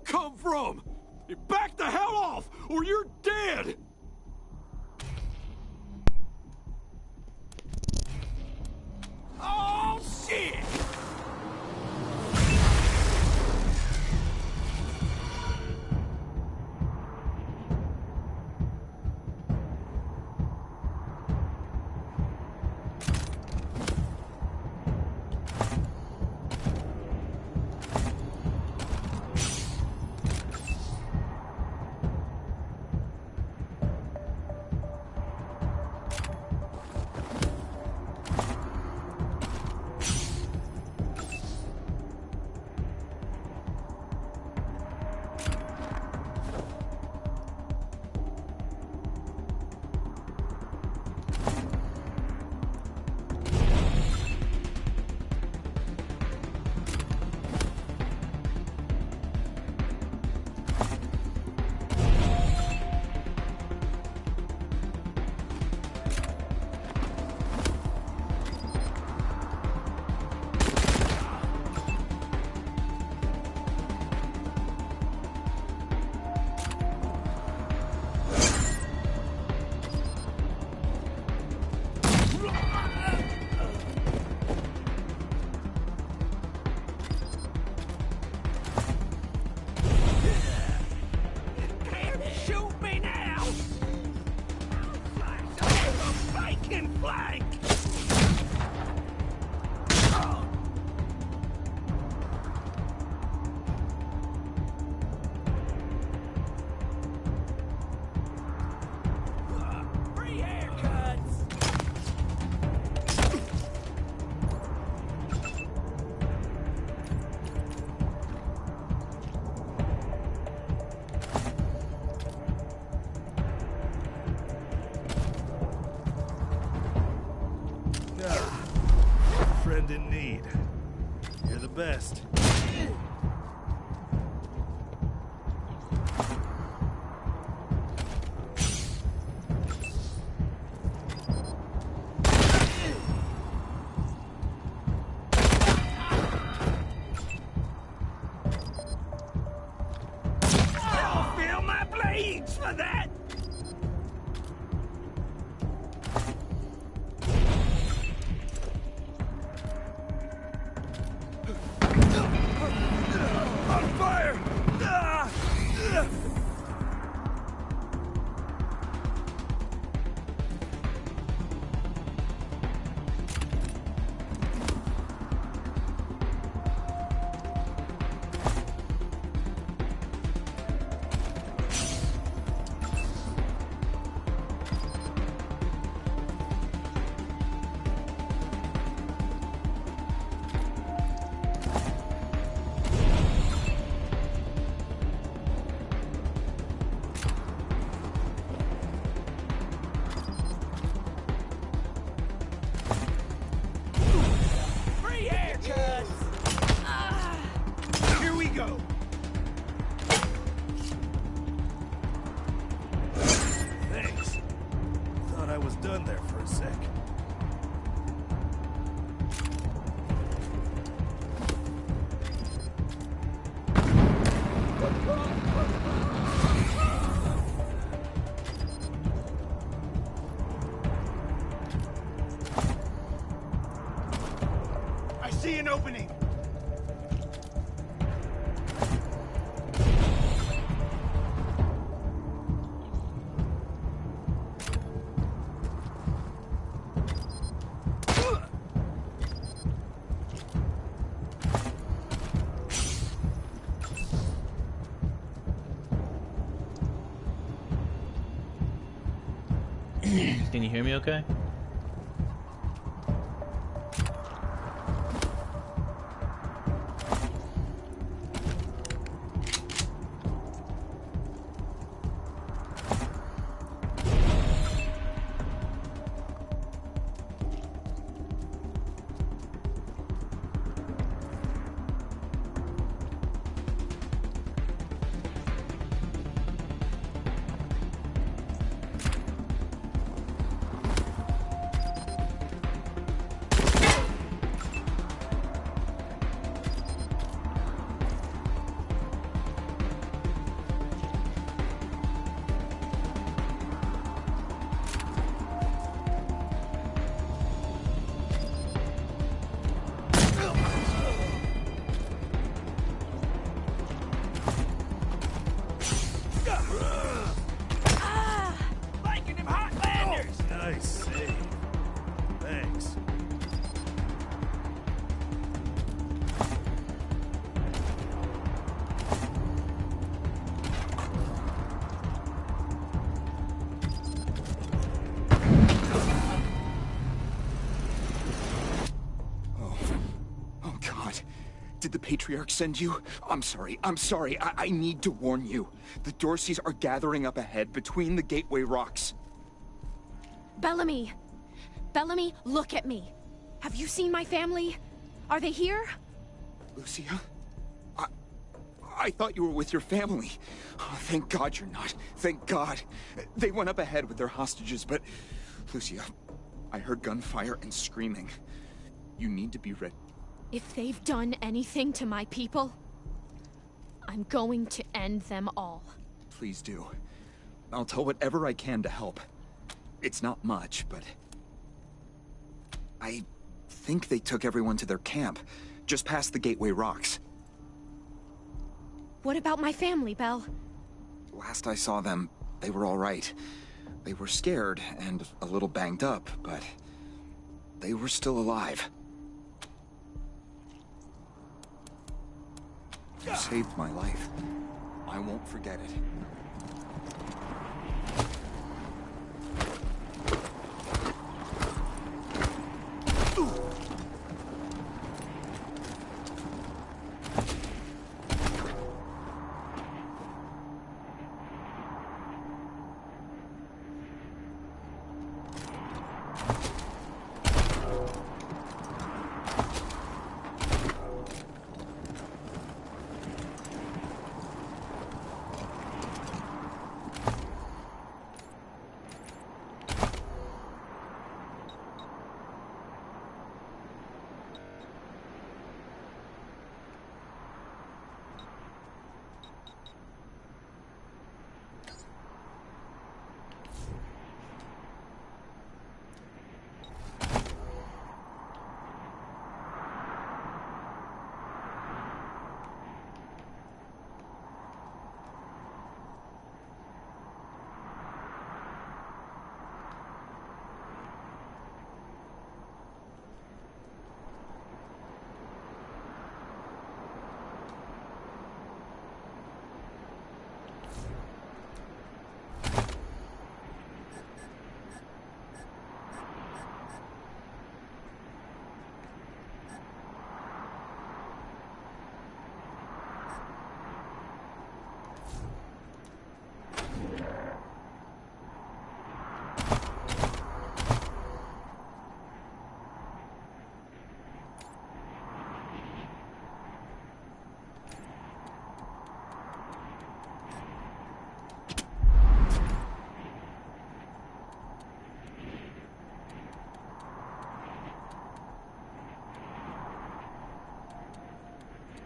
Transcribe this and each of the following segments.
come from? Back the hell off, or you're dead! Oh, shit! Friend in need. You're the best. I'll feel my blades for that! On fire! Here we go! Thanks. Thought I was done there for a sec. I see an opening! Can you hear me okay? Did the Patriarch send you? I'm sorry. I need to warn you. The Dorseys are gathering up ahead between the Gateway Rocks. Bellamy! Bellamy, look at me! Have you seen my family? Are they here? Lucia? I thought you were with your family. Oh, thank God you're not. Thank God. They went up ahead with their hostages, but... Lucia, I heard gunfire and screaming. You need to be ready. If they've done anything to my people, I'm going to end them all. Please do. I'll tell whatever I can to help. It's not much, but... I think they took everyone to their camp, just past the Gateway Rocks. What about my family, Belle? Last I saw them, they were all right. They were scared and a little banged up, but they were still alive. You saved my life. I won't forget it.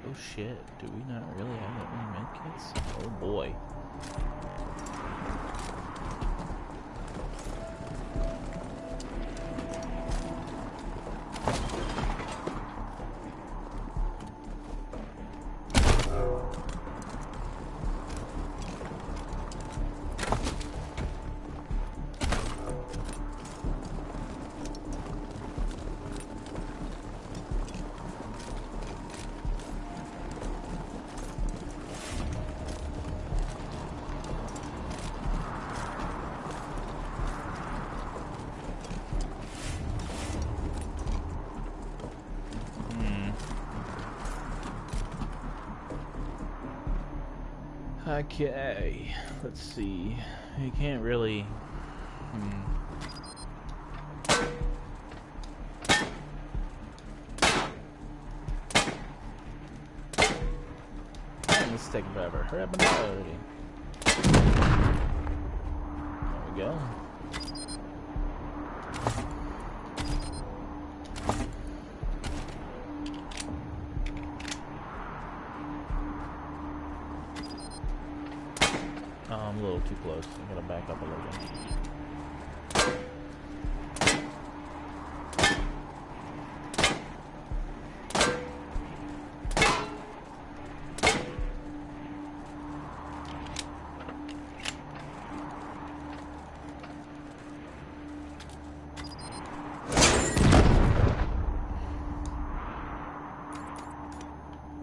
Oh shit, do we not really have that many medkits? Oh boy. Okay, let's see. You can't really... Man, this is taking forever. Hurry up and already. There we go. I'm a little too close. I gotta back up a little bit.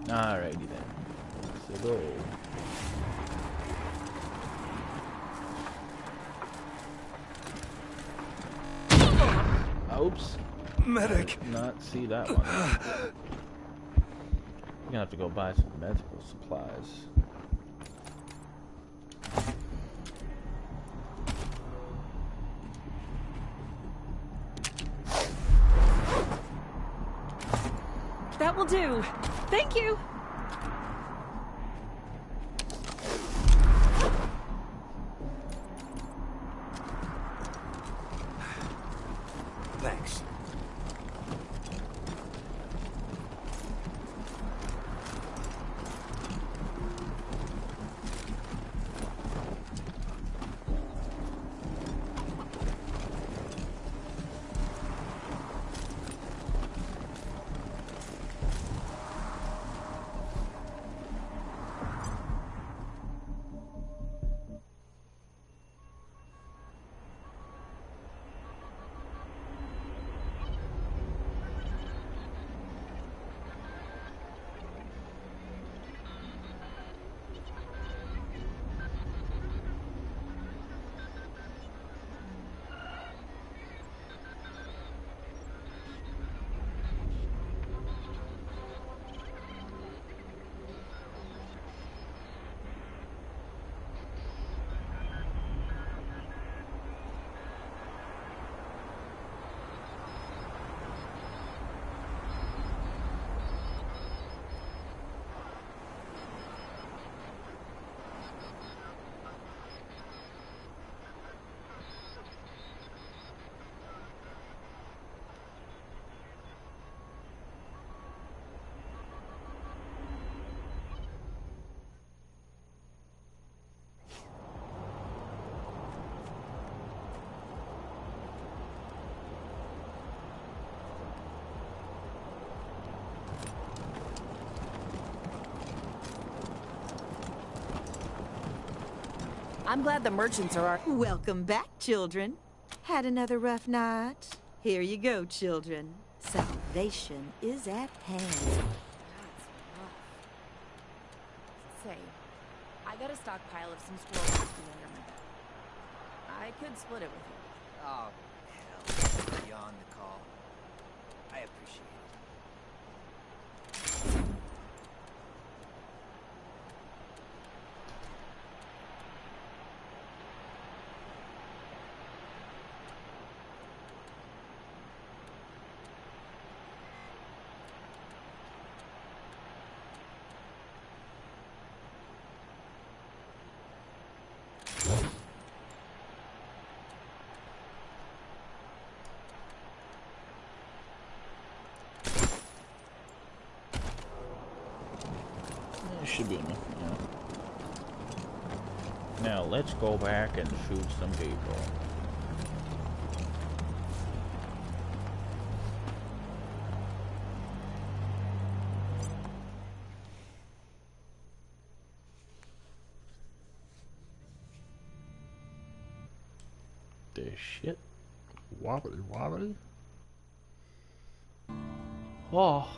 Alrighty then. So go. Oops. Medic. I did not see that one. gonna have to go buy some medical supplies. That will do. Thank you. Thanks. I'm glad the merchants are... Welcome back, children. Had another rough night? Here you go, children. Salvation is at hand. Say, I got a stockpile of some squirrel whiskey under my bed. I could split it with you. Oh, hell. Beyond the call. I appreciate it. Should be enough now. Now let's go back and shoot some people. This shit. Wobbly wobbly. Oh.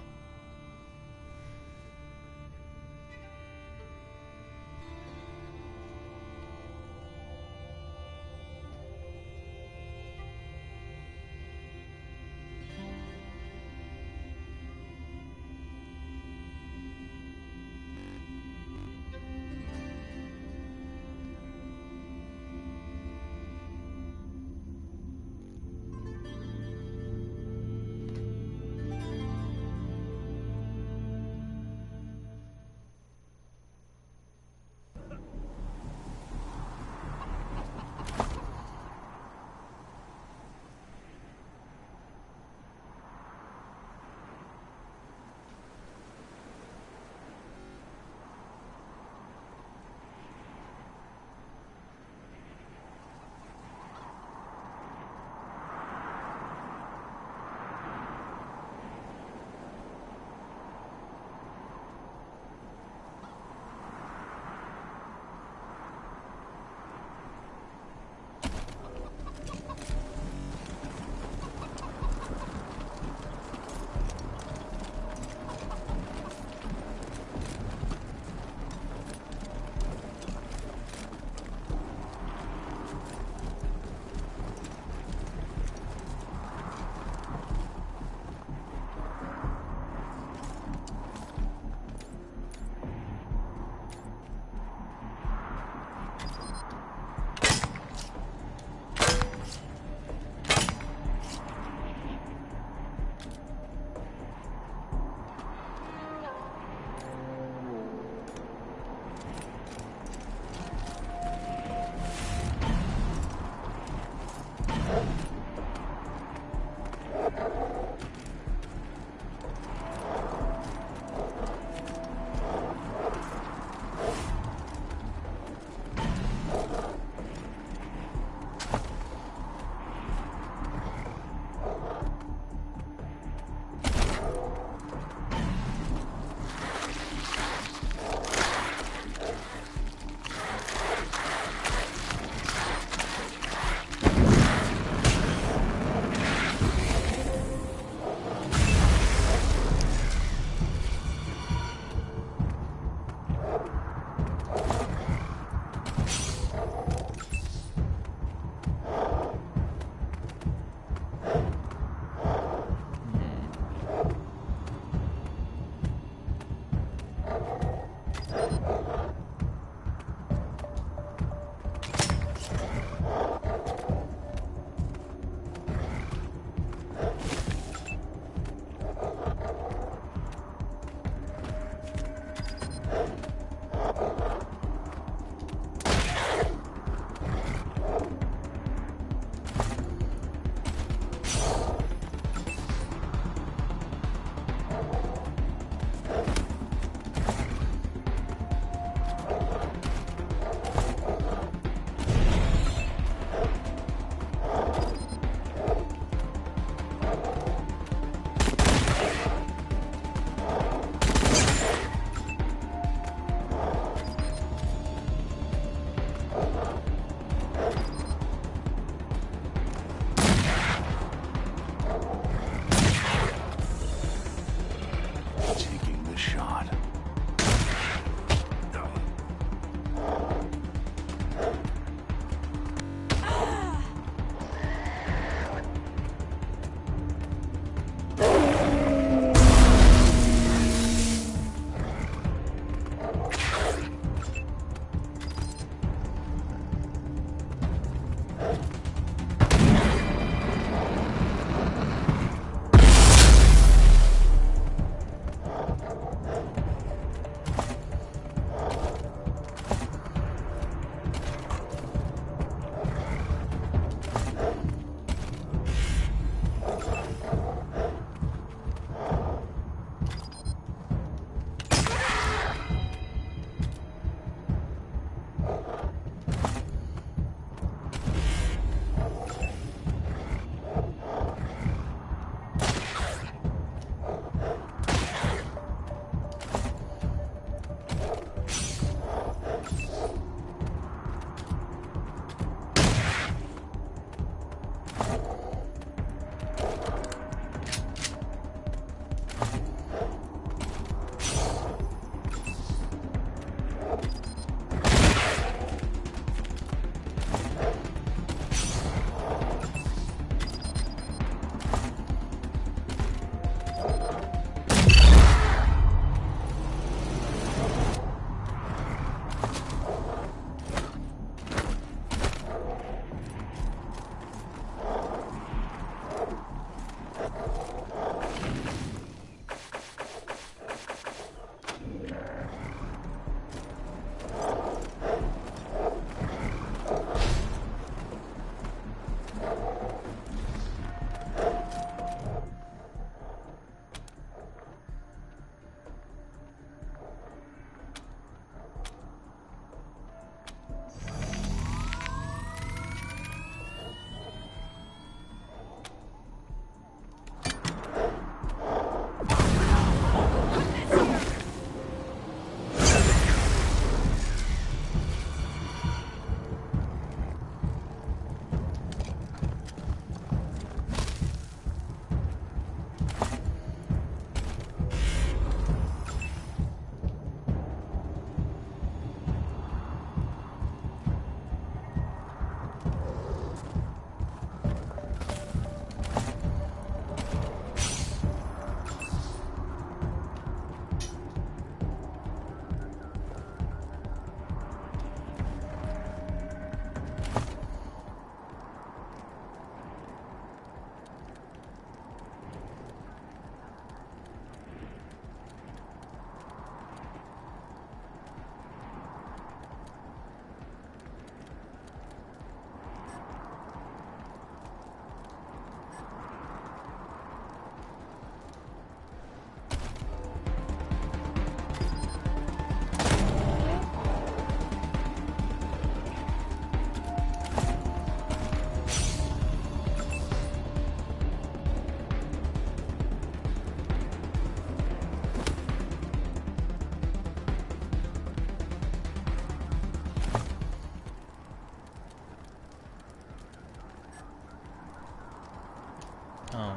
Oh.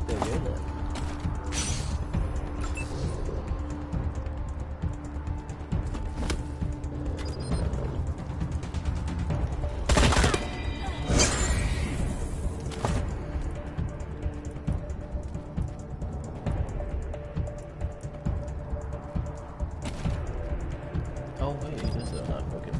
There we go. Oh wait, this is not broken.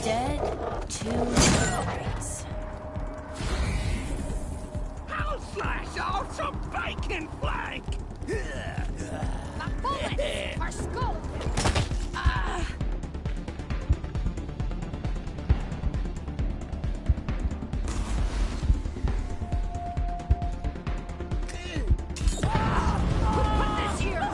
Dead to rights. I'll slice off some bacon flank! My bullets are skull. Put this here.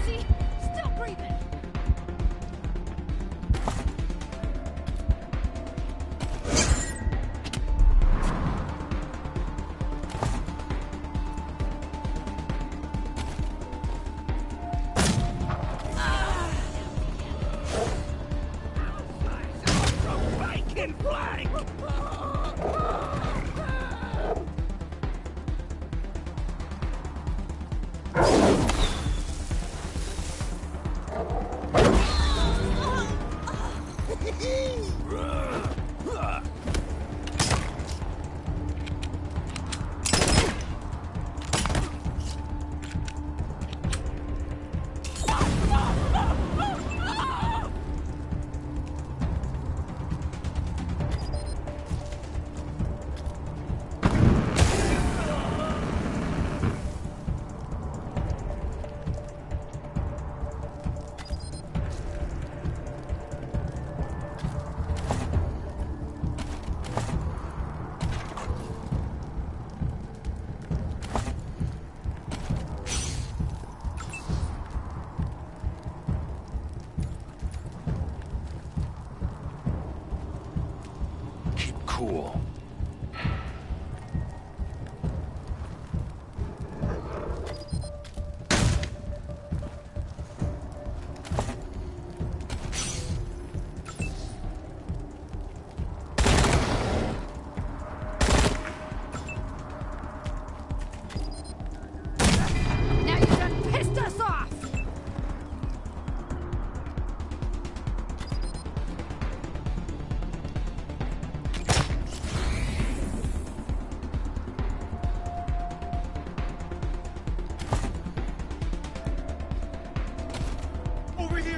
See? Still breathing. Some bacon flank! Keep cool. Now you done pissed us off.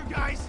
on, guys!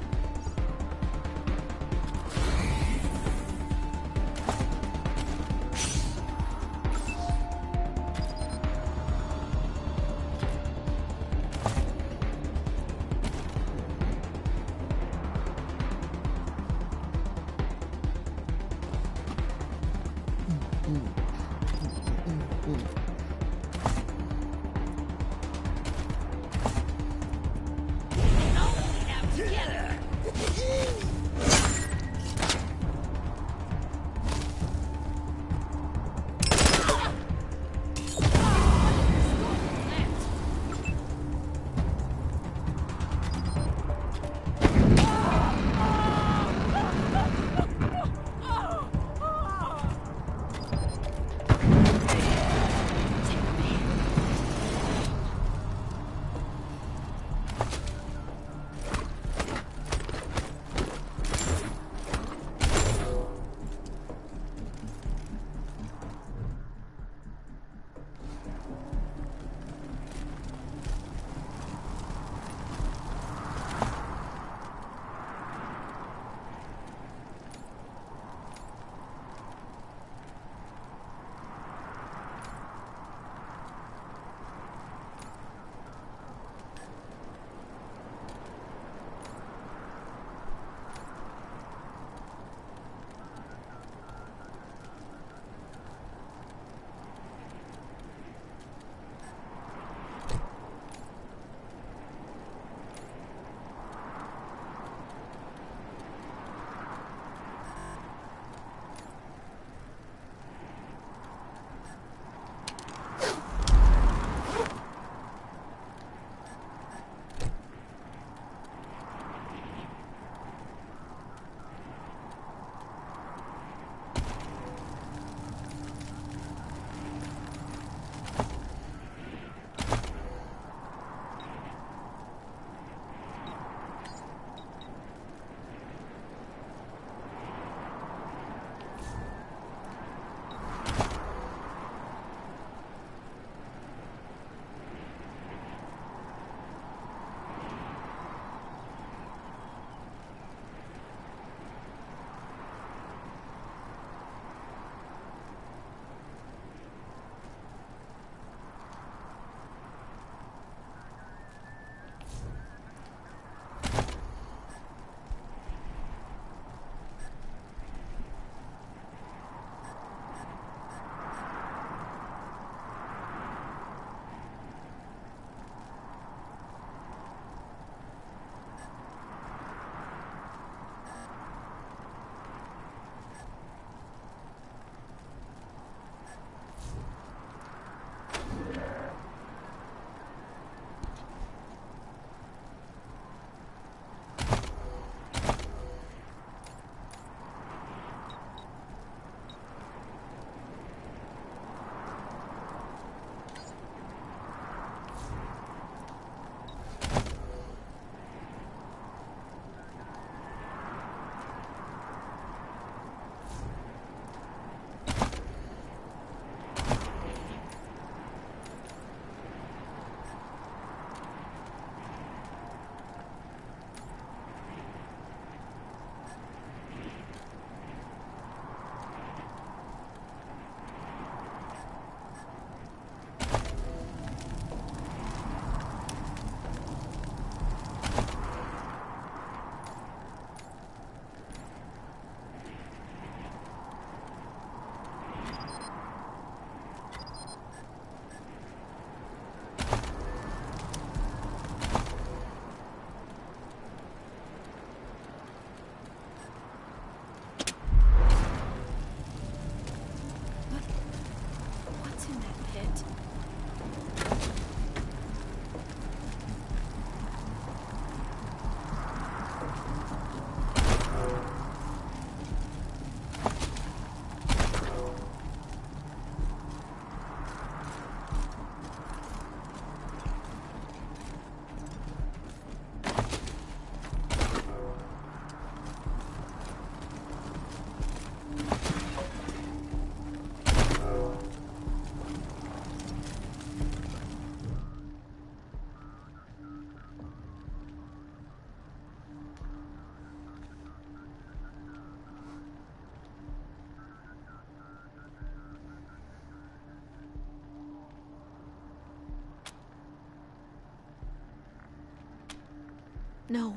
No.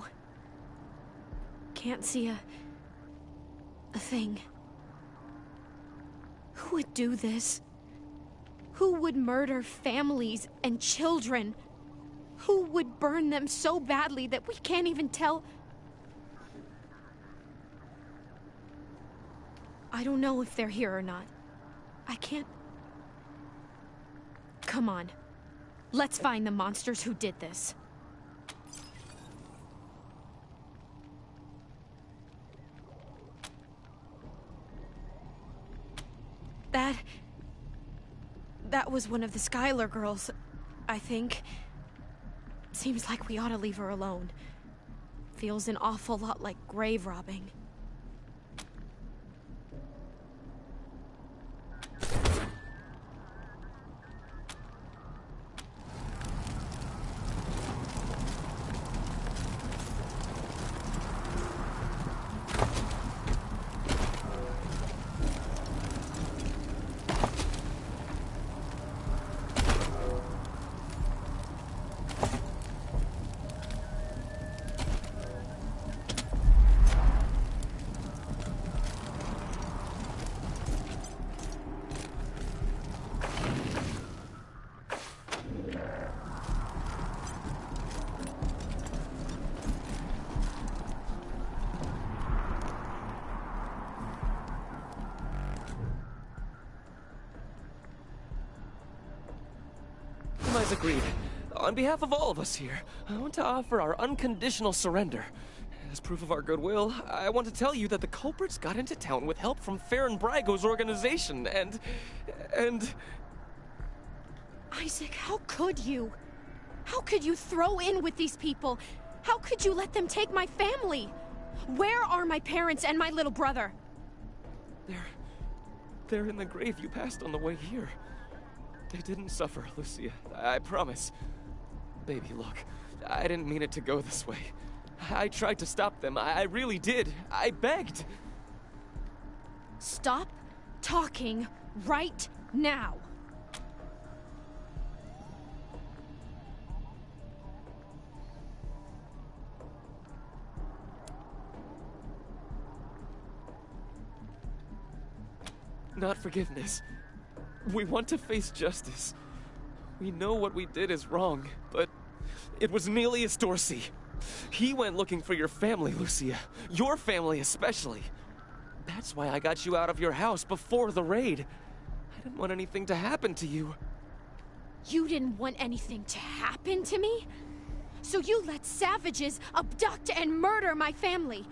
Can't see a thing. Who would do this? Who would murder families and children? Who would burn them so badly that we can't even tell? I don't know if they're here or not. I can't... Come on. Let's find the monsters who did this. That was one of the Skylar girls, I think. Seems like we ought to leave her alone. Feels an awful lot like grave robbing. Agreed. On behalf of all of us here, I want to offer our unconditional surrender. As proof of our goodwill, I want to tell you that the culprits got into town with help from Farron Brago's organization, and... Isaac, how could you? How could you throw in with these people? How could you let them take my family? Where are my parents and my little brother? They're in the grave you passed on the way here. They didn't suffer, Lucia. I promise. Baby, look. I didn't mean it to go this way. I tried to stop them. I really did. I begged. Stop talking right now. Not forgiveness. We want to face justice. We know what we did is wrong, but it was Nelius Dorsey. He went looking for your family, Lucia. Your family especially. That's why I got you out of your house before the raid. I didn't want anything to happen to you. You didn't want anything to happen to me? So you let savages abduct and murder my family.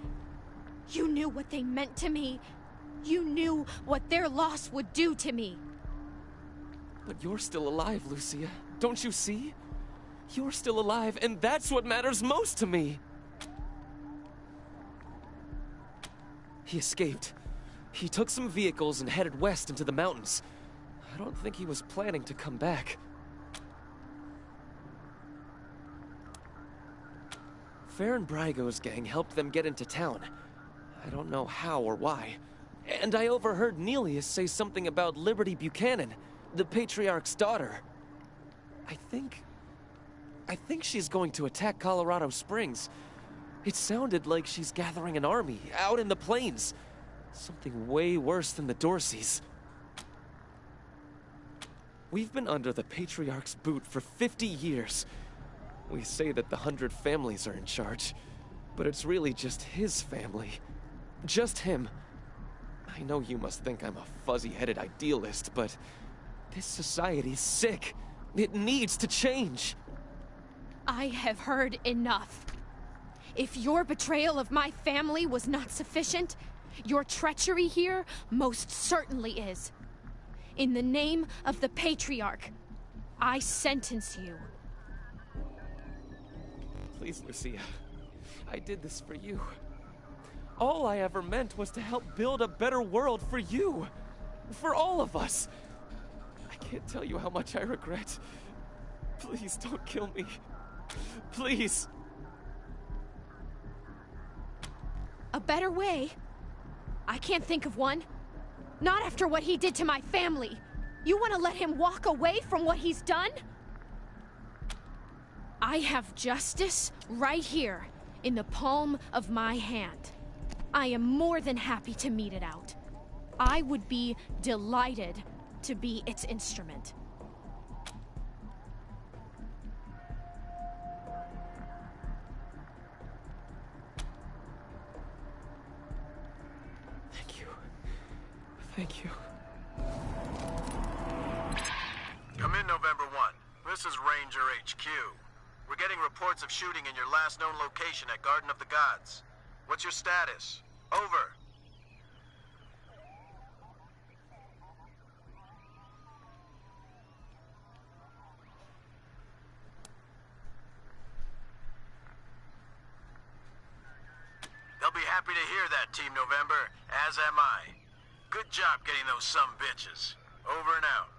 You knew what they meant to me. You knew what their loss would do to me. But you're still alive, Lucia. Don't you see? You're still alive, and that's what matters most to me. He escaped. He took some vehicles and headed west into the mountains. I don't think he was planning to come back. Farron Brago's gang helped them get into town. I don't know how or why. And I overheard Nelius say something about Liberty Buchanan, the Patriarch's daughter. I think she's going to attack Colorado Springs. It sounded like she's gathering an army out in the plains. Something way worse than the Dorseys. We've been under the Patriarch's boot for 50 years. We say that the 100 families are in charge, but it's really just his family. Just him. I know you must think I'm a fuzzy-headed idealist, but this society's sick. It needs to change. I have heard enough. If your betrayal of my family was not sufficient, your treachery here most certainly is. In the name of the Patriarch, I sentence you. Please, Lucia. I did this for you. All I ever meant was to help build a better world for you. For all of us. I can't tell you how much I regret. Please don't kill me. Please. A better way? I can't think of one. Not after what he did to my family. You want to let him walk away from what he's done? I have justice right here, in the palm of my hand. I am more than happy to mete it out. I would be delighted to be its instrument. Thank you. Thank you. Come in, November 1. This is Ranger HQ. We're getting reports of shooting in your last known location at Garden of the Gods. What's your status? Over. They'll be happy to hear that, Team November, as am I. Good job getting those sumbitches. Over and out.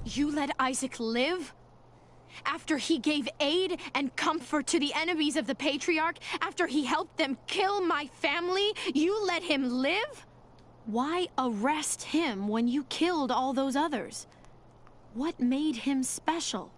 You let Isaac live? After he gave aid and comfort to the enemies of the Patriarch? After he helped them kill my family? You let him live? Why arrest him when you killed all those others? What made him special?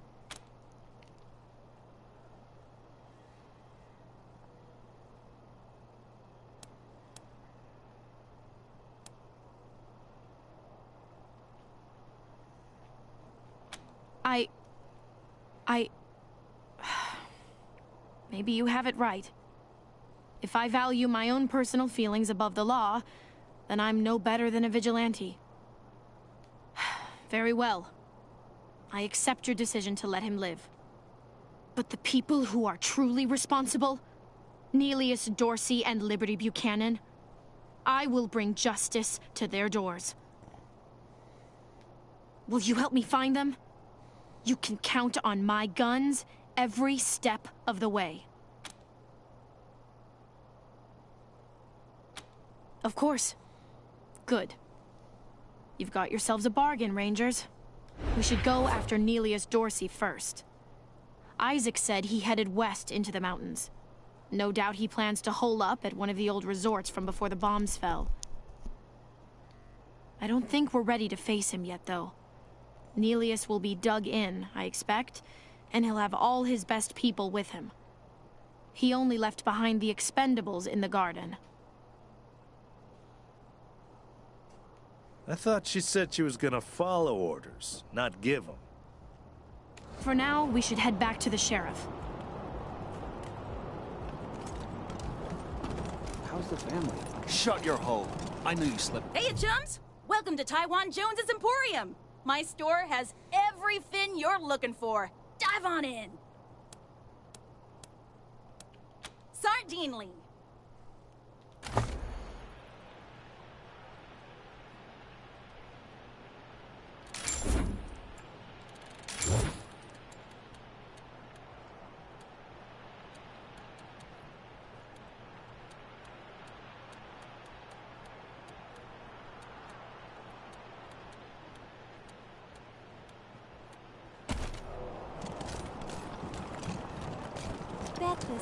Maybe you have it right. If I value my own personal feelings above the law, then I'm no better than a vigilante. Very well. I accept your decision to let him live. But the people who are truly responsible, Neelius Dorsey and Liberty Buchanan, I will bring justice to their doors. Will you help me find them? You can count on my guns every step of the way. Of course. Good. You've got yourselves a bargain, Rangers. We should go after Neelius Dorsey first. Isaac said he headed west into the mountains. No doubt he plans to hole up at one of the old resorts from before the bombs fell. I don't think we're ready to face him yet, though. Neelius will be dug in, I expect, and he'll have all his best people with him. He only left behind the expendables in the garden. I thought she said she was gonna follow orders, not give them. For now, we should head back to the sheriff. Where's the family? Shut your hole. I knew you slipped. Hey, chums! Welcome to Taiwan Jones's Emporium. My store has every fin you're looking for. Dive on in. Sardinely.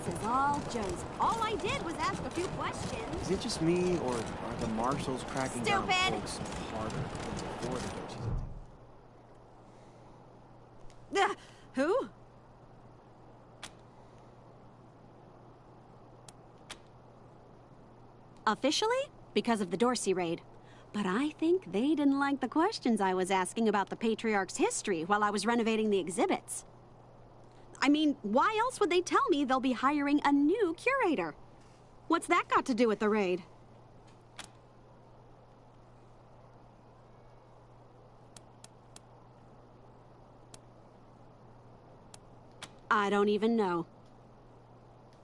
This is all Jones. All I did was ask a few questions. Is it just me, or are the marshals cracking down on folks harder than before the Dorsey's? Who? Officially, because of the Dorsey raid. But I think they didn't like the questions I was asking about the Patriarch's history while I was renovating the exhibits. I mean, why else would they tell me they'll be hiring a new curator? What's that got to do with the raid? I don't even know.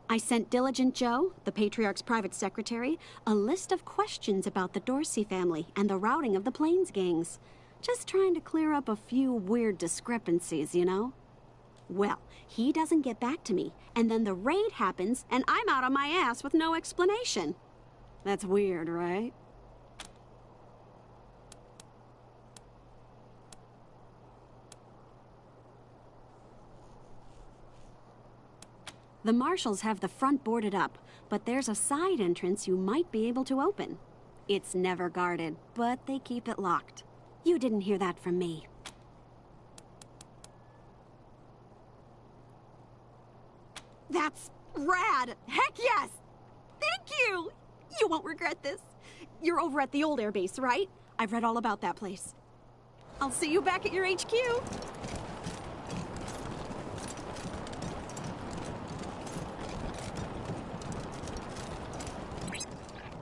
I sent Diligent Joe, the Patriarch's private secretary, a list of questions about the Dorsey family and the routing of the Plains gangs. Just trying to clear up a few weird discrepancies, you know? Well, he doesn't get back to me, and then the raid happens, and I'm out on my ass with no explanation. That's weird, right? The marshals have the front boarded up, but there's a side entrance you might be able to open. It's never guarded, but they keep it locked. You didn't hear that from me. That's rad! Heck yes! Thank you! You won't regret this. You're over at the old air base, right? I've read all about that place. I'll see you back at your HQ.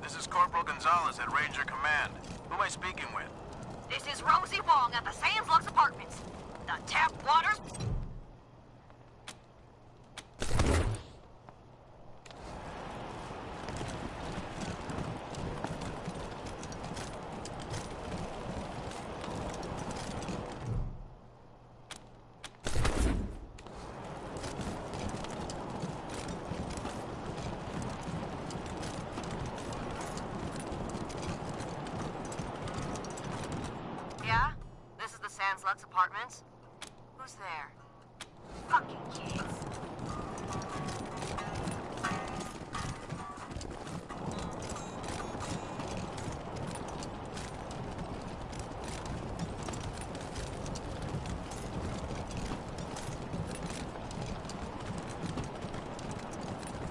This is Corporal Gonzalez at Ranger Command. Who am I speaking with? This is Rosie Wong at the Sands Lux Apartments. The tap waters... Yeah? This is the Sands Lux Apartments? Who's there? Fucking kids.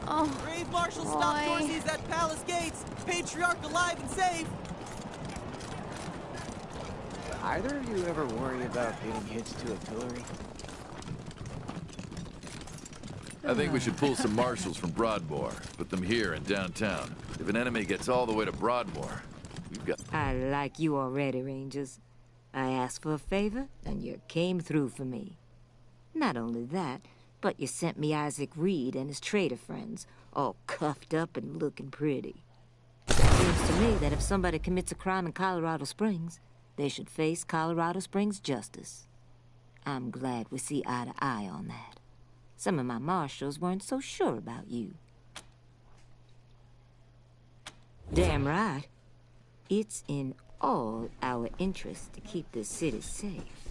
Oh, Brave Marshal, stop Dorsey's at Palace Gates! Patriarch alive and safe! Either of you ever worry about getting hitched to a pillory? I think we should pull some marshals from Broadmoor, put them here in downtown. If an enemy gets all the way to Broadmoor, we've got... I like you already, Rangers. I asked for a favor, and you came through for me. Not only that, but you sent me Isaac Reed and his trader friends, all cuffed up and looking pretty. Seems to me that if somebody commits a crime in Colorado Springs, they should face Colorado Springs justice. I'm glad we see eye to eye on that. Some of my marshals weren't so sure about you. Damn right. It's in all our interest to keep this city safe.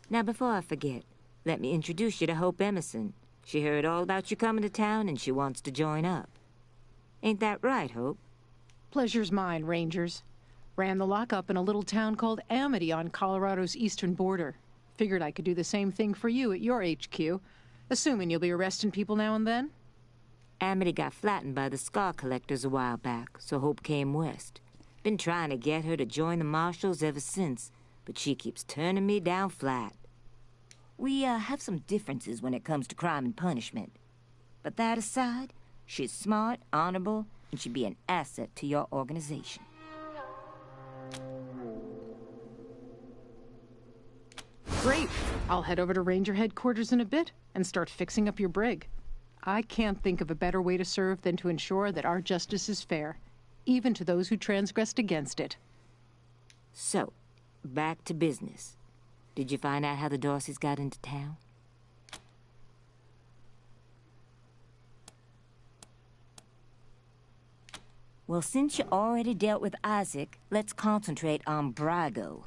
Now, before I forget, let me introduce you to Hope Emerson. She heard all about you coming to town and she wants to join up. Ain't that right, Hope? Pleasure's mine, Rangers. Ran the lockup in a little town called Amity on Colorado's eastern border. Figured I could do the same thing for you at your HQ, assuming you'll be arresting people now and then. Amity got flattened by the scar collectors a while back, so Hope came west. Been trying to get her to join the marshals ever since, but she keeps turning me down flat. We have some differences when it comes to crime and punishment. But that aside, She's smart, honorable, and she'd be an asset to your organization. Great. I'll head over to Ranger headquarters in a bit and start fixing up your brig. I can't think of a better way to serve than to ensure that our justice is fair, even to those who transgressed against it. So, back to business. Did you find out how the Dorseys got into town? Well, since you already dealt with Isaac, let's concentrate on Brago.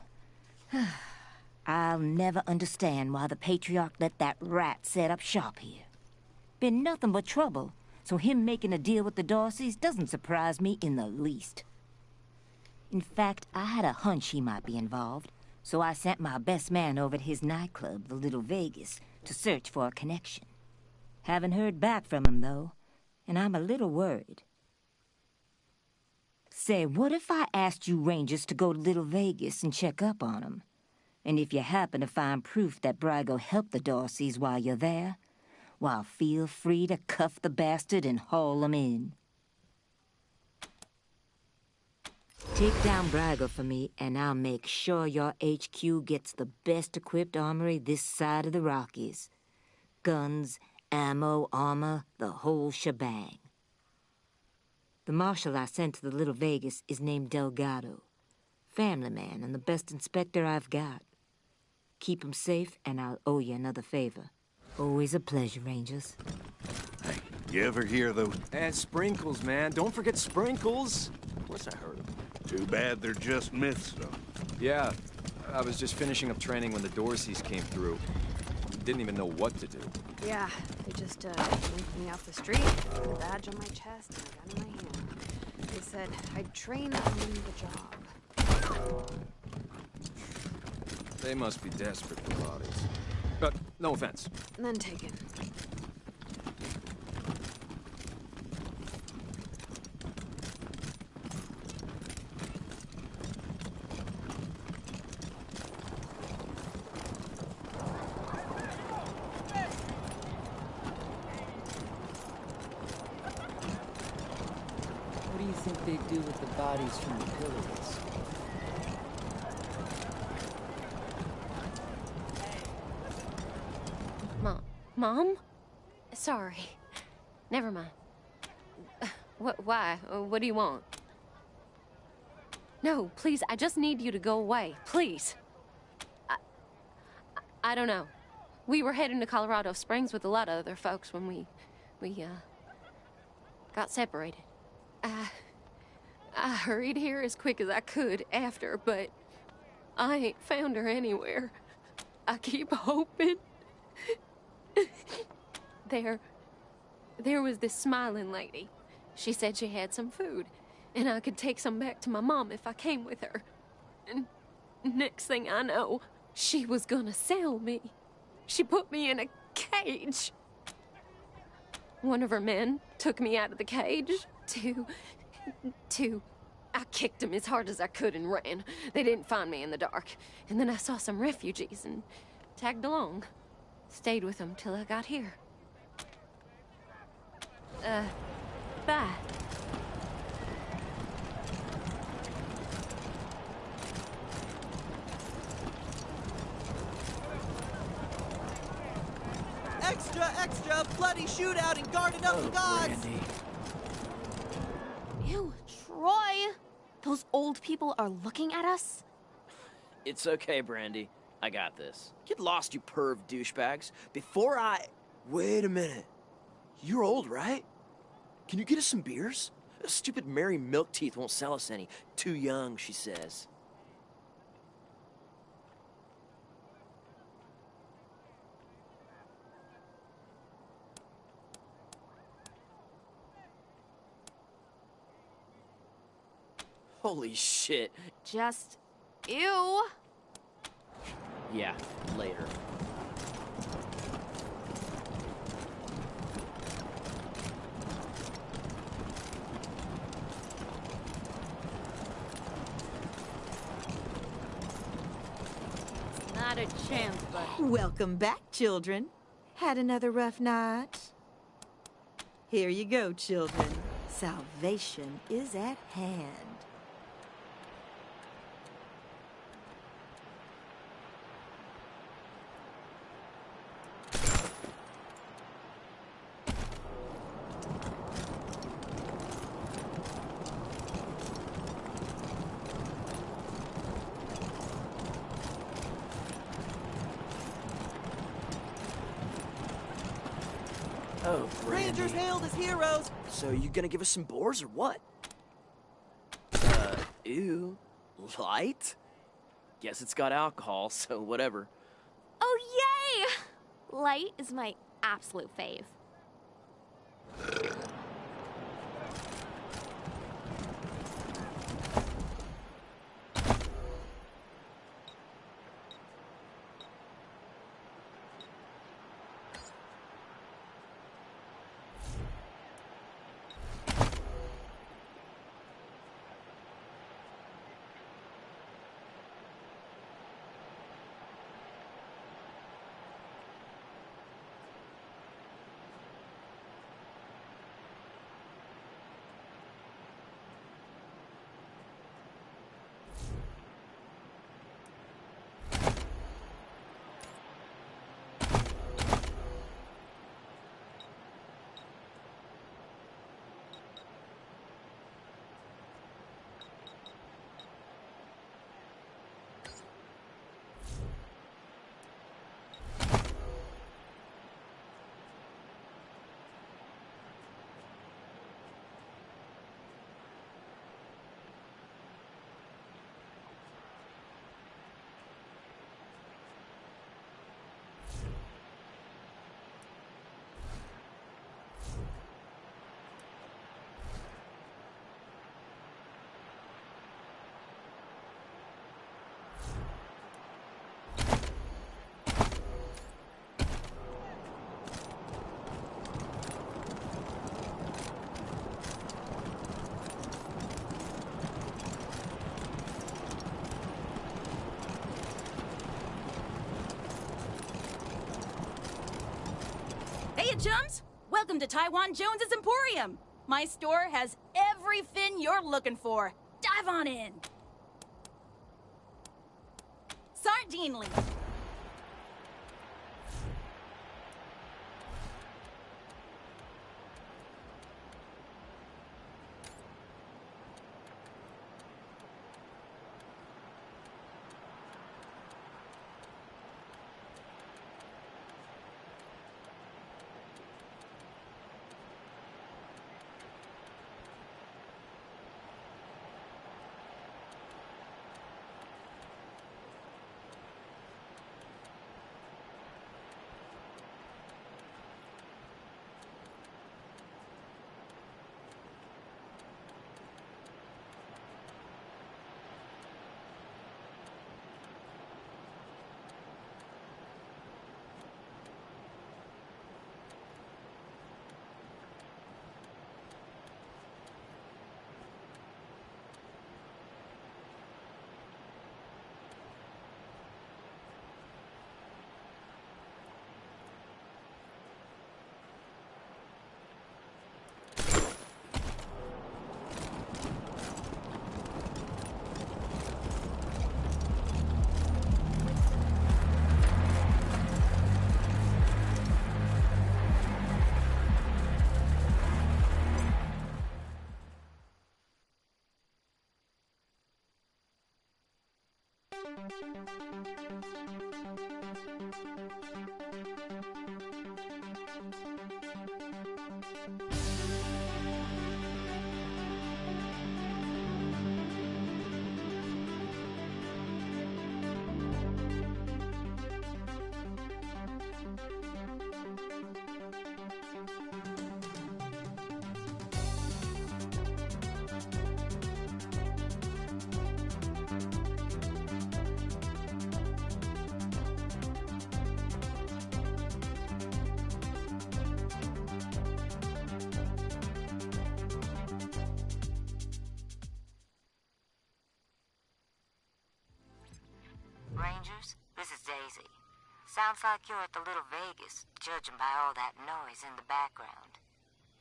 I'll never understand why the Patriarch let that rat set up shop here. Been nothing but trouble, so him making a deal with the Dorseys doesn't surprise me in the least. In fact, I had a hunch he might be involved, so I sent my best man over to his nightclub, the Little Vegas, to search for a connection. Haven't heard back from him, though, and I'm a little worried. Say, what if I asked you Rangers to go to Little Vegas and check up on him? And if you happen to find proof that Brago helped the Dorseys while you're there, well, feel free to cuff the bastard and haul him in. Take down Brago for me, and I'll make sure your HQ gets the best-equipped armory this side of the Rockies. Guns, ammo, armor, the whole shebang. The marshal I sent to the Little Vegas is named Delgado. Family man and the best inspector I've got. Keep him safe, and I'll owe you another favor. Always a pleasure, Rangers. Hey, you ever hear those? And sprinkles, man. Don't forget sprinkles. Of course I heard them. Too bad they're just myths, though. Yeah, I was just finishing up training when the Dorseys came through. Didn't even know what to do. Yeah, they just yanked me off the street, put a badge on my chest, and a gun in my hand. They said I'd train them in the job. They must be desperate for bodies. But no offense. None taken. What do you think they do with the bodies from the pillars? Mom? Sorry. Never mind. Why? What do you want? No, please, I just need you to go away. Please. I don't know. We were heading to Colorado Springs with a lot of other folks when we got separated. I hurried here as quick as I could after, but I ain't found her anywhere. I keep hoping. There was this smiling lady. She said she had some food, and I could take some back to my mom if I came with her. And next thing I know, she was gonna sell me. She put me in a cage. One of her men took me out of the cage I kicked him as hard as I could and ran. They didn't find me in the dark. And then I saw some refugees and tagged along. Stayed with them till I got here. Bye. Extra, extra! Bloody shootout in Garden of the Gods! Brandy. Ew, Troy! Those old people are looking at us? It's okay, Brandy. I got this. Get lost, you perv douchebags. Before I... Wait a minute. You're old, right? Can you get us some beers? Stupid Mary Milkteeth won't sell us any. Too young, she says. Holy shit. Just... ew! Yeah, later. Not a chance, buddy. Welcome back, children. Had another rough night? Here you go, children. Salvation is at hand. Oh, Brandy. Rangers hailed as heroes. So you gonna give us some boars or what? Ew. Light? Guess it's got alcohol, so whatever. Oh, yay! Light is my absolute fave. Hey, chums! Welcome to Taiwan Jones's Emporium. My store has every fin you're looking for. Dive on in. Sardinely. Rangers, this is Daisy. Sounds like you're at the Little Vegas, judging by all that noise in the background.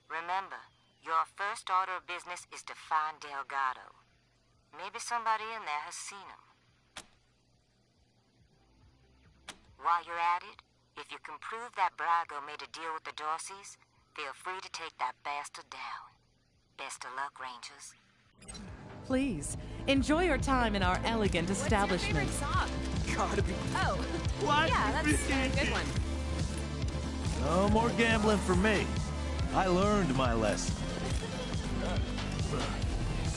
Remember, your first order of business is to find Delgado. Maybe somebody in there has seen him. While you're at it, if you can prove that Brago made a deal with the Dorseys, feel free to take that bastard down. Best of luck, Rangers. Please, enjoy your time in our elegant establishment. What's your favorite song? Gotta be. Oh, What? yeah, that's a good one. No more gambling for me. I learned my lesson.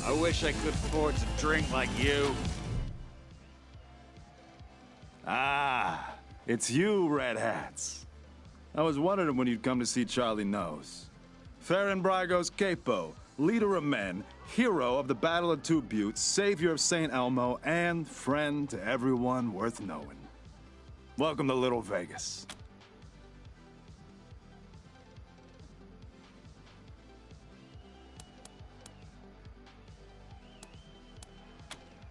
I wish I could afford to drink like you. Ah, it's you, Red Hats. I was wondering when you'd come to see Charlie Nose. Farron Brago's capo, leader of men, hero of the Battle of Two Buttes, savior of St. Elmo, and friend to everyone worth knowing. Welcome to Little Vegas.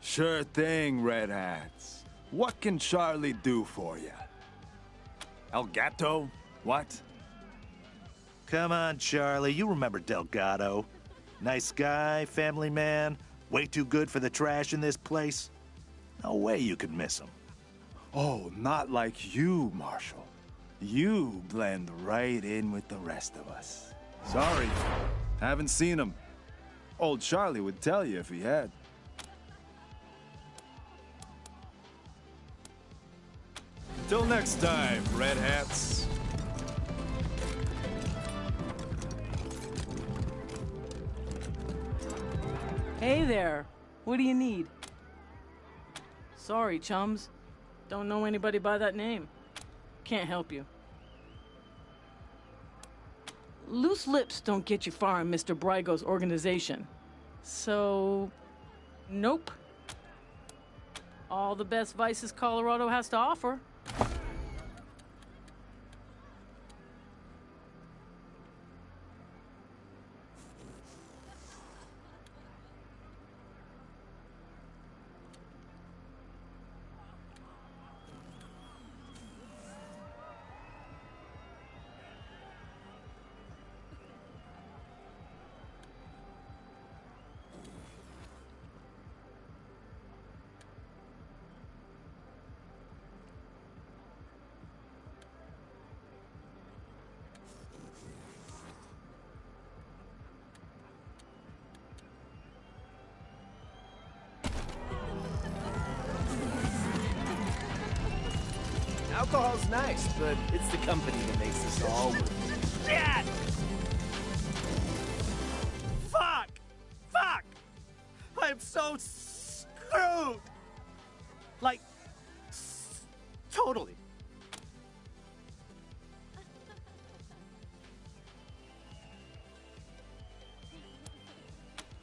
Sure thing, Red Hats. What can Charlie do for you? El Gato? What? Come on, Charlie. You remember Delgado. Nice guy, family man, way too good for the trash in this place. No way you could miss him. Oh, not like you, Marshal. You blend right in with the rest of us. Sorry, haven't seen him. Old Charlie would tell you if he had. Till next time, Red Hats. Hey there. What do you need? Sorry, chums. Don't know anybody by that name. Can't help you. Loose lips don't get you far in Mr. Brago's organization. So, nope. All the best vices Colorado has to offer. Alcohol's nice, but it's the company that makes this all work. Shit! Fuck! Fuck! I'm so screwed! Like, totally.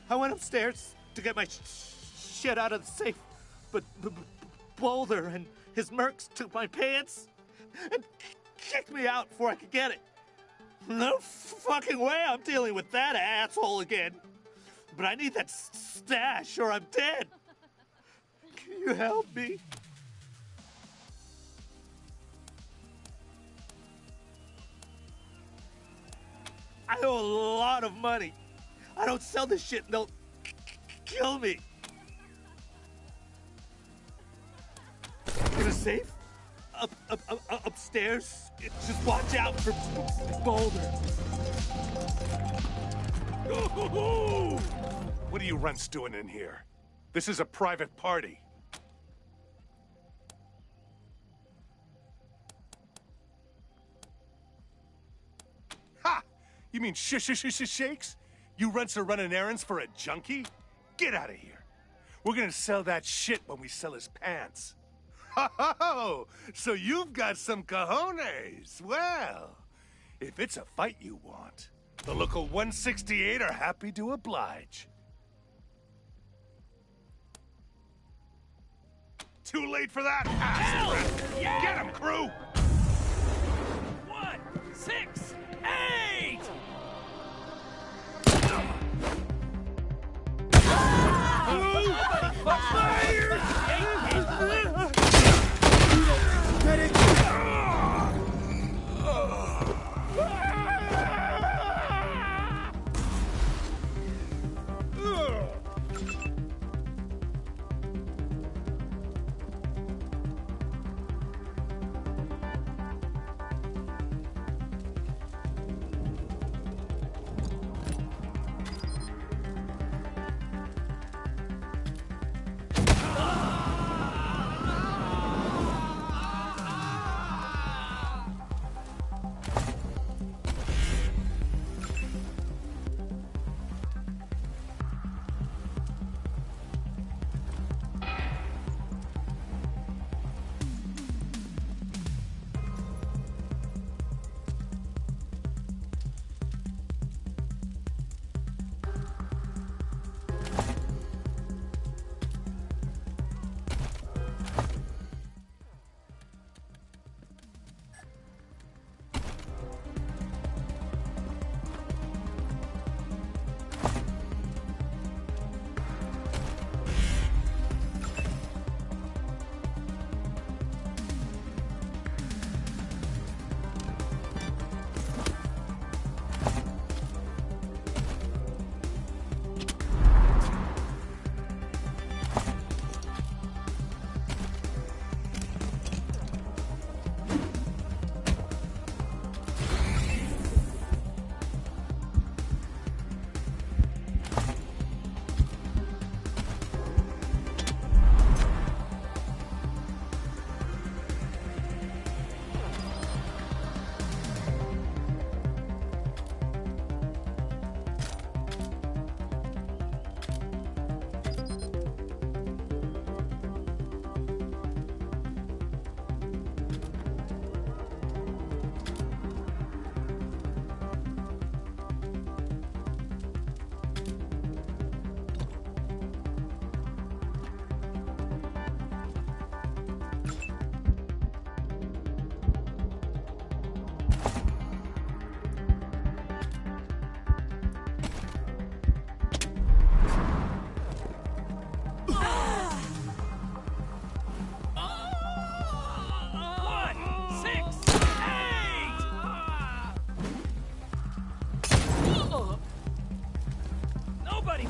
I went upstairs to get my shit out of the safe, but Boulder and his mercs took my pants and kicked me out before I could get it. No fucking way I'm dealing with that asshole again. But I need that stash or I'm dead. Can you help me? I owe a lot of money. I don't sell this shit and they'll kill me. In a safe? Upstairs? Just watch out for Boulder. What are you runts doing in here? This is a private party. Ha! You mean shakes? You runts are running errands for a junkie? Get out of here. We're gonna sell that shit when we sell his pants. Oh, so you've got some cojones. Well, if it's a fight you want, the local 168 are happy to oblige. Too late for that, ass! Yeah! Get him, crew! 1, 6, 8! Fire!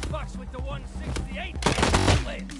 fucks with the 168 lives.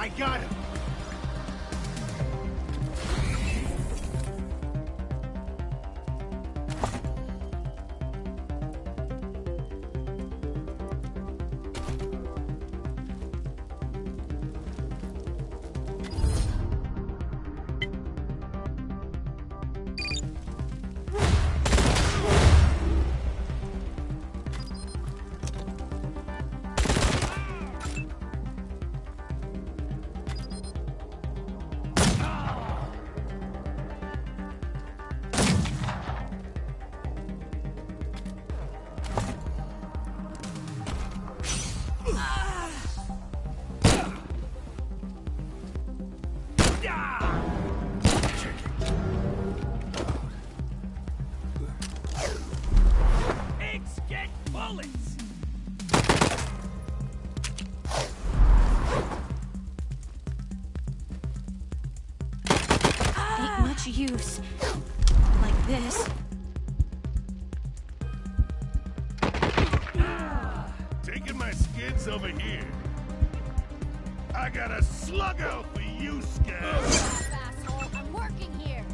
I got him! Pigs get bullets! Ain't much use. Like this. Taking my skids over here. I got a slug out for you, Scab. Asshole, I'm working here.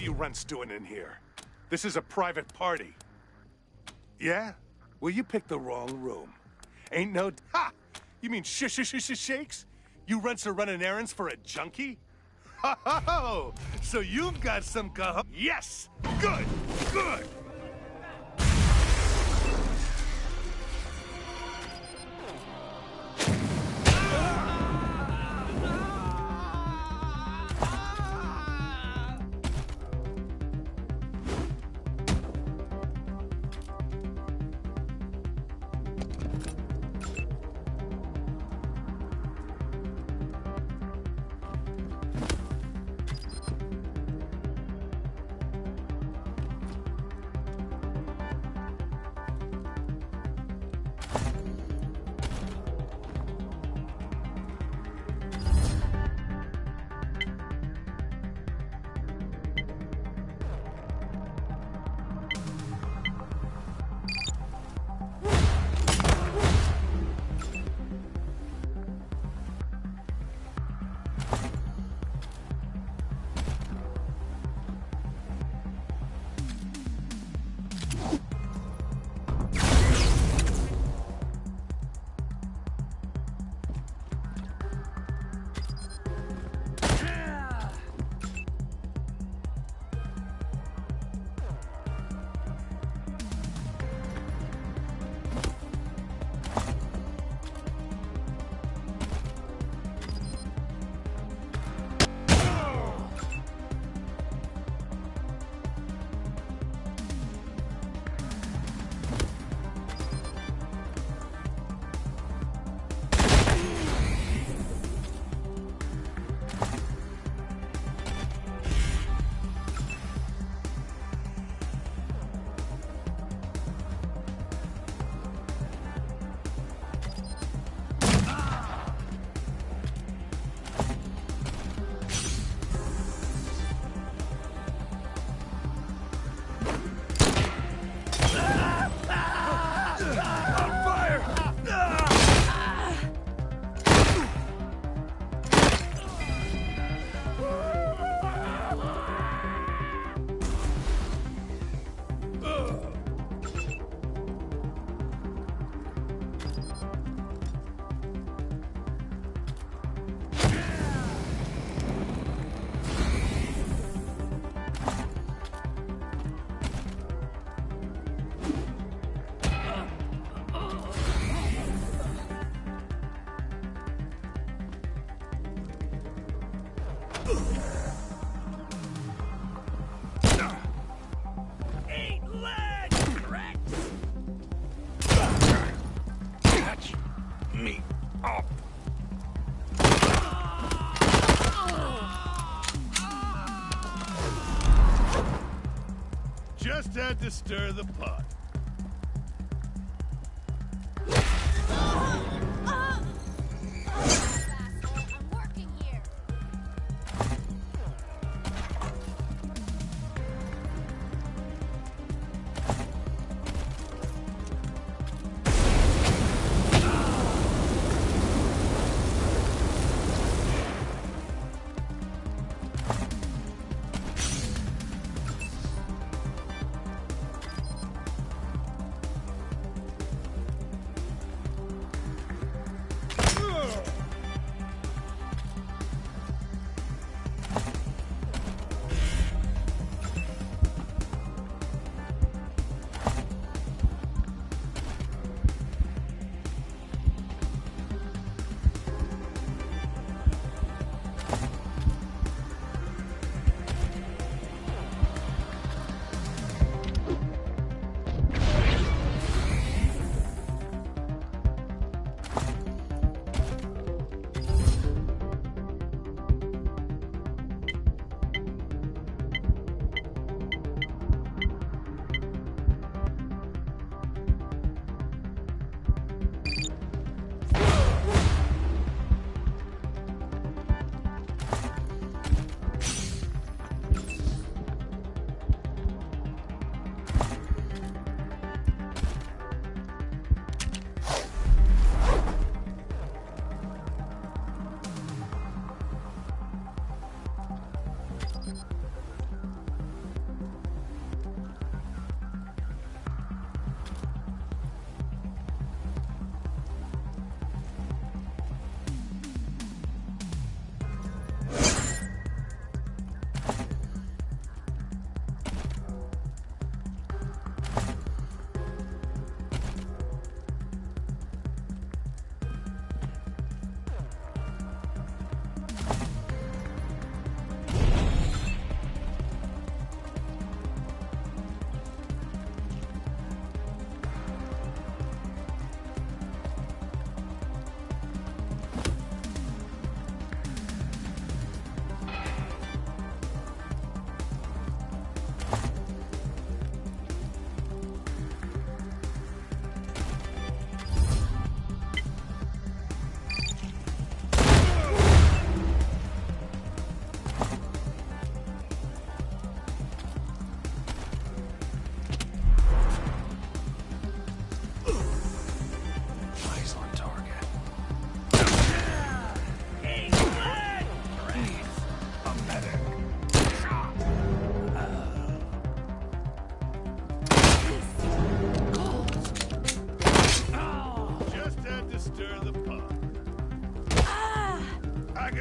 you runts doing in here? This is a private party. Yeah? Well, you picked the wrong room. Ain't no... Ha! You mean shakes? You runts are running errands for a junkie? Ho! So you've got some Yes! Good! Good! Just had to stir the pot.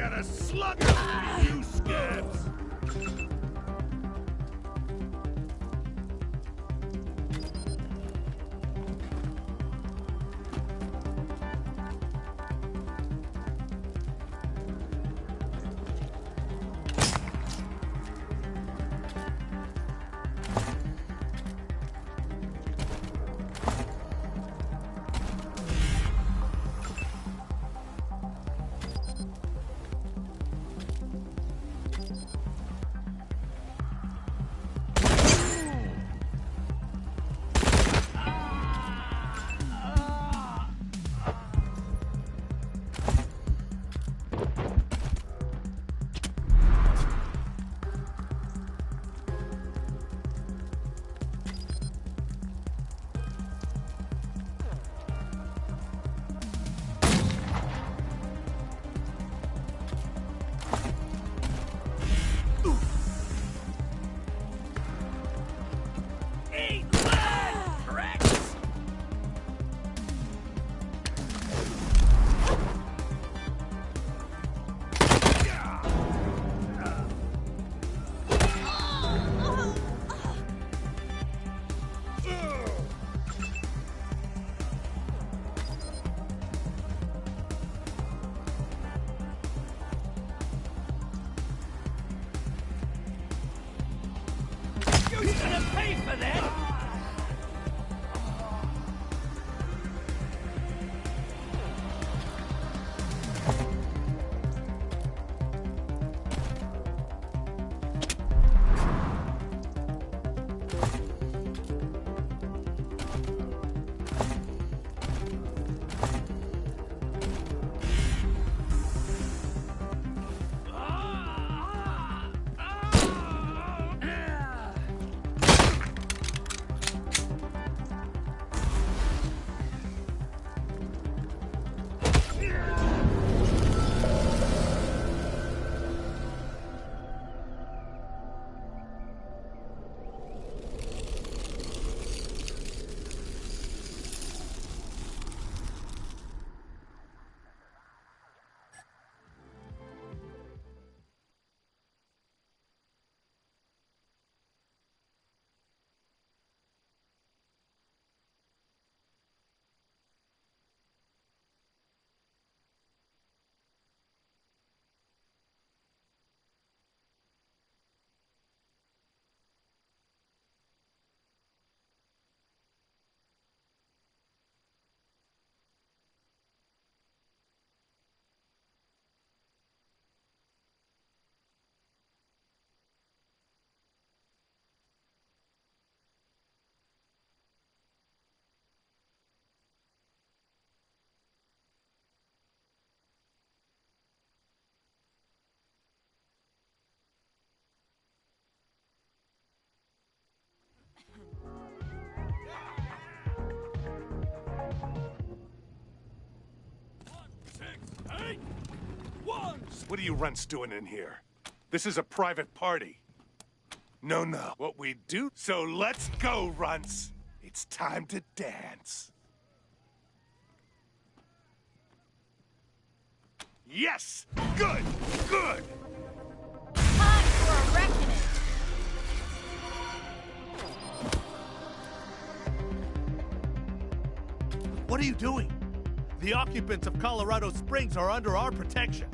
got a slugger for you scabs! You're gonna pay for that! What are you runts doing in here? This is a private party. No, what we do? So let's go, runts. It's time to dance. Yes! Good! Good! Time for a reckoning! What are you doing? The occupants of Colorado Springs are under our protection.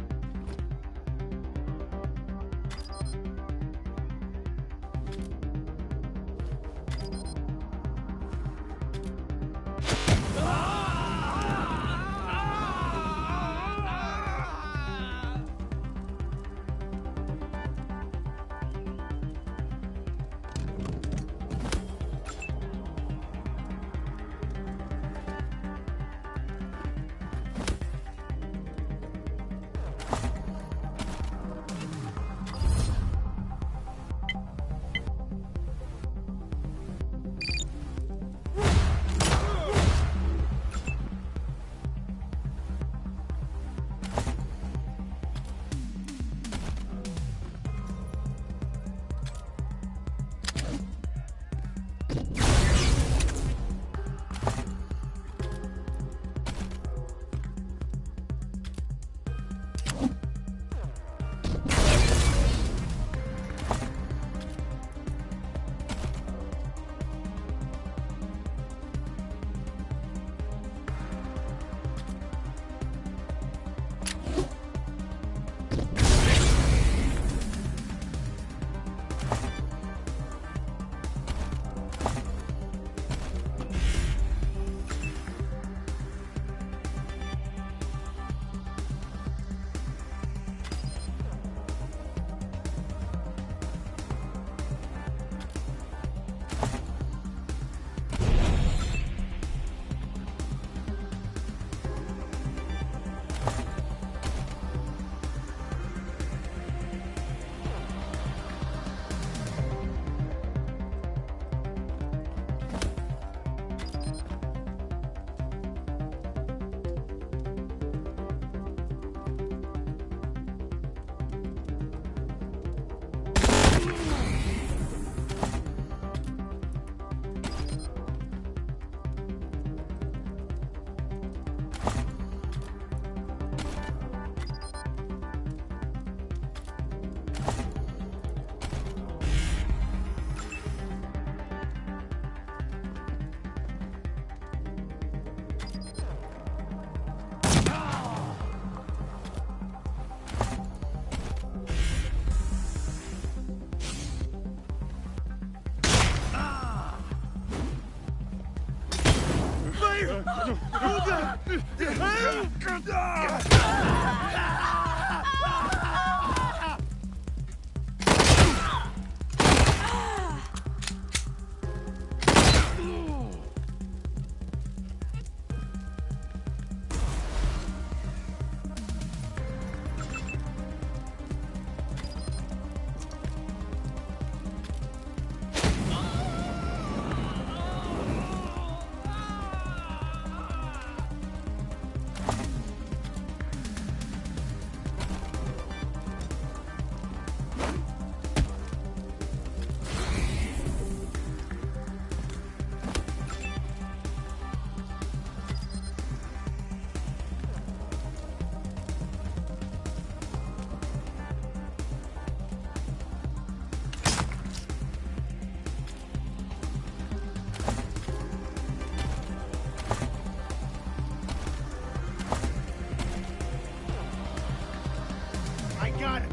I got it.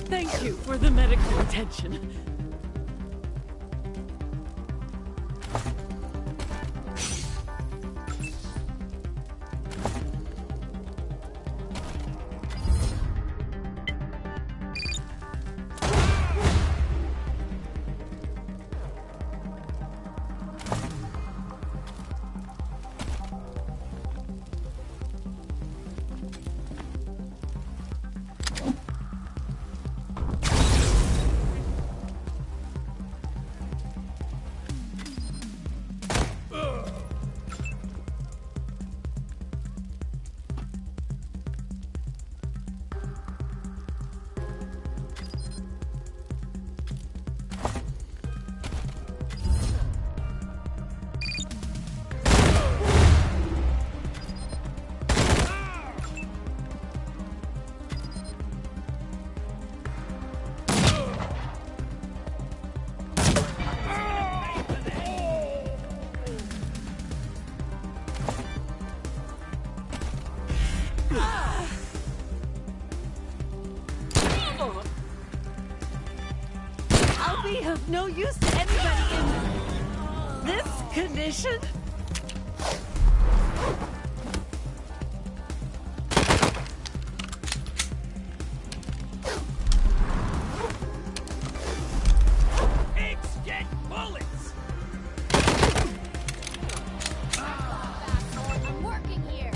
Thank you for the medical attention. I'll be of no use to anybody in this condition. Pigs get bullets! I'm working here.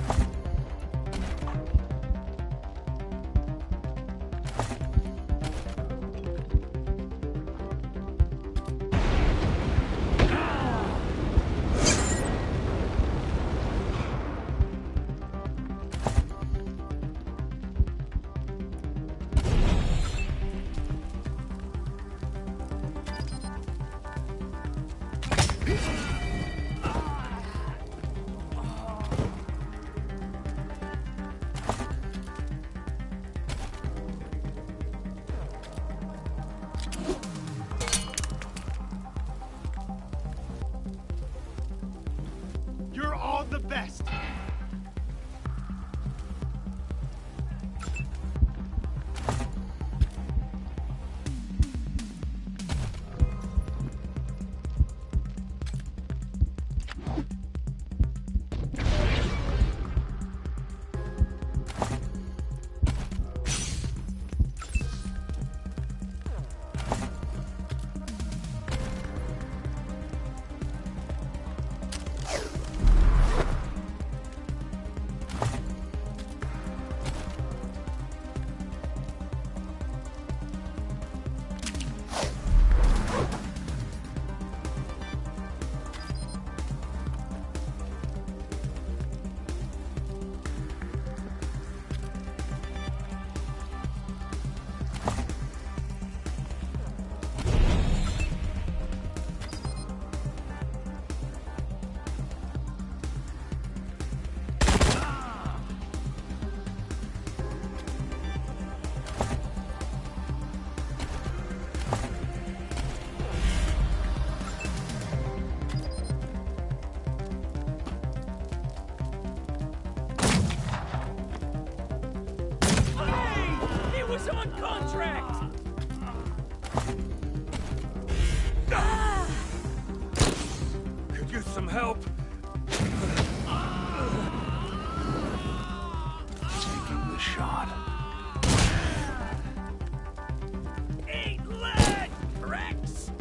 It's on contract! Could use some help. Taking the shot. Eat lead, Rex!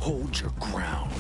Hold your ground.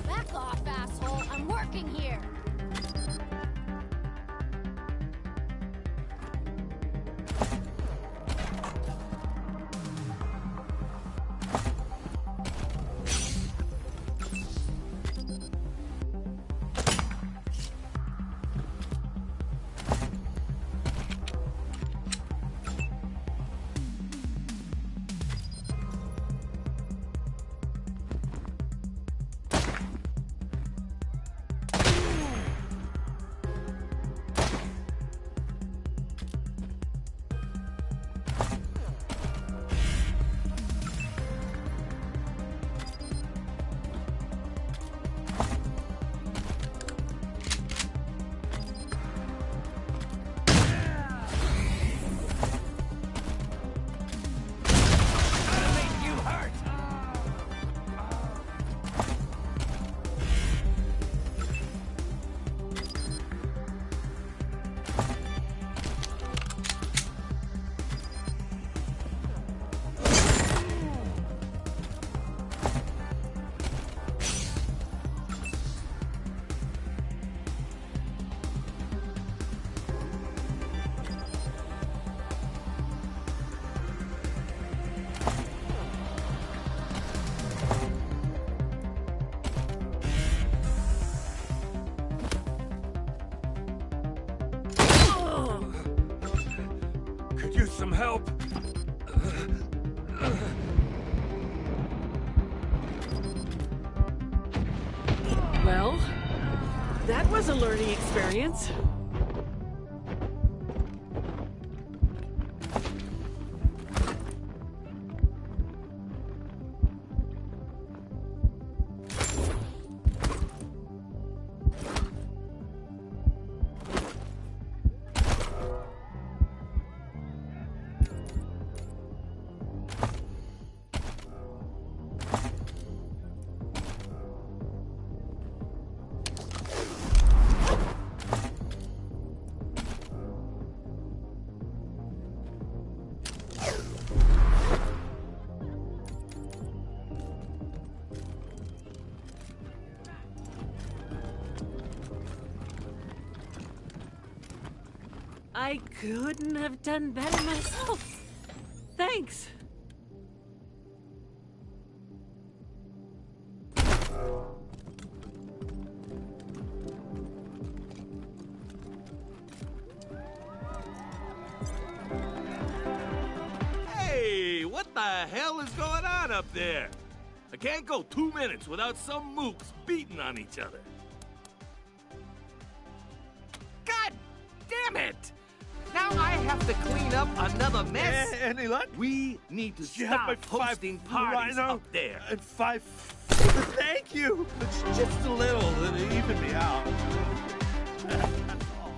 Back off, asshole. I'm working here. Could use some help. Well, that was a learning experience. I couldn't have done better myself. Thanks. Hey, what the hell is going on up there? I can't go 2 minutes without some mooks beating on each other. God damn it! Now I have to clean up another mess. Any luck? We need to You have stop my hosting five parties rhino up there. and 5. Thank you. It's just a little to even me out. That's all.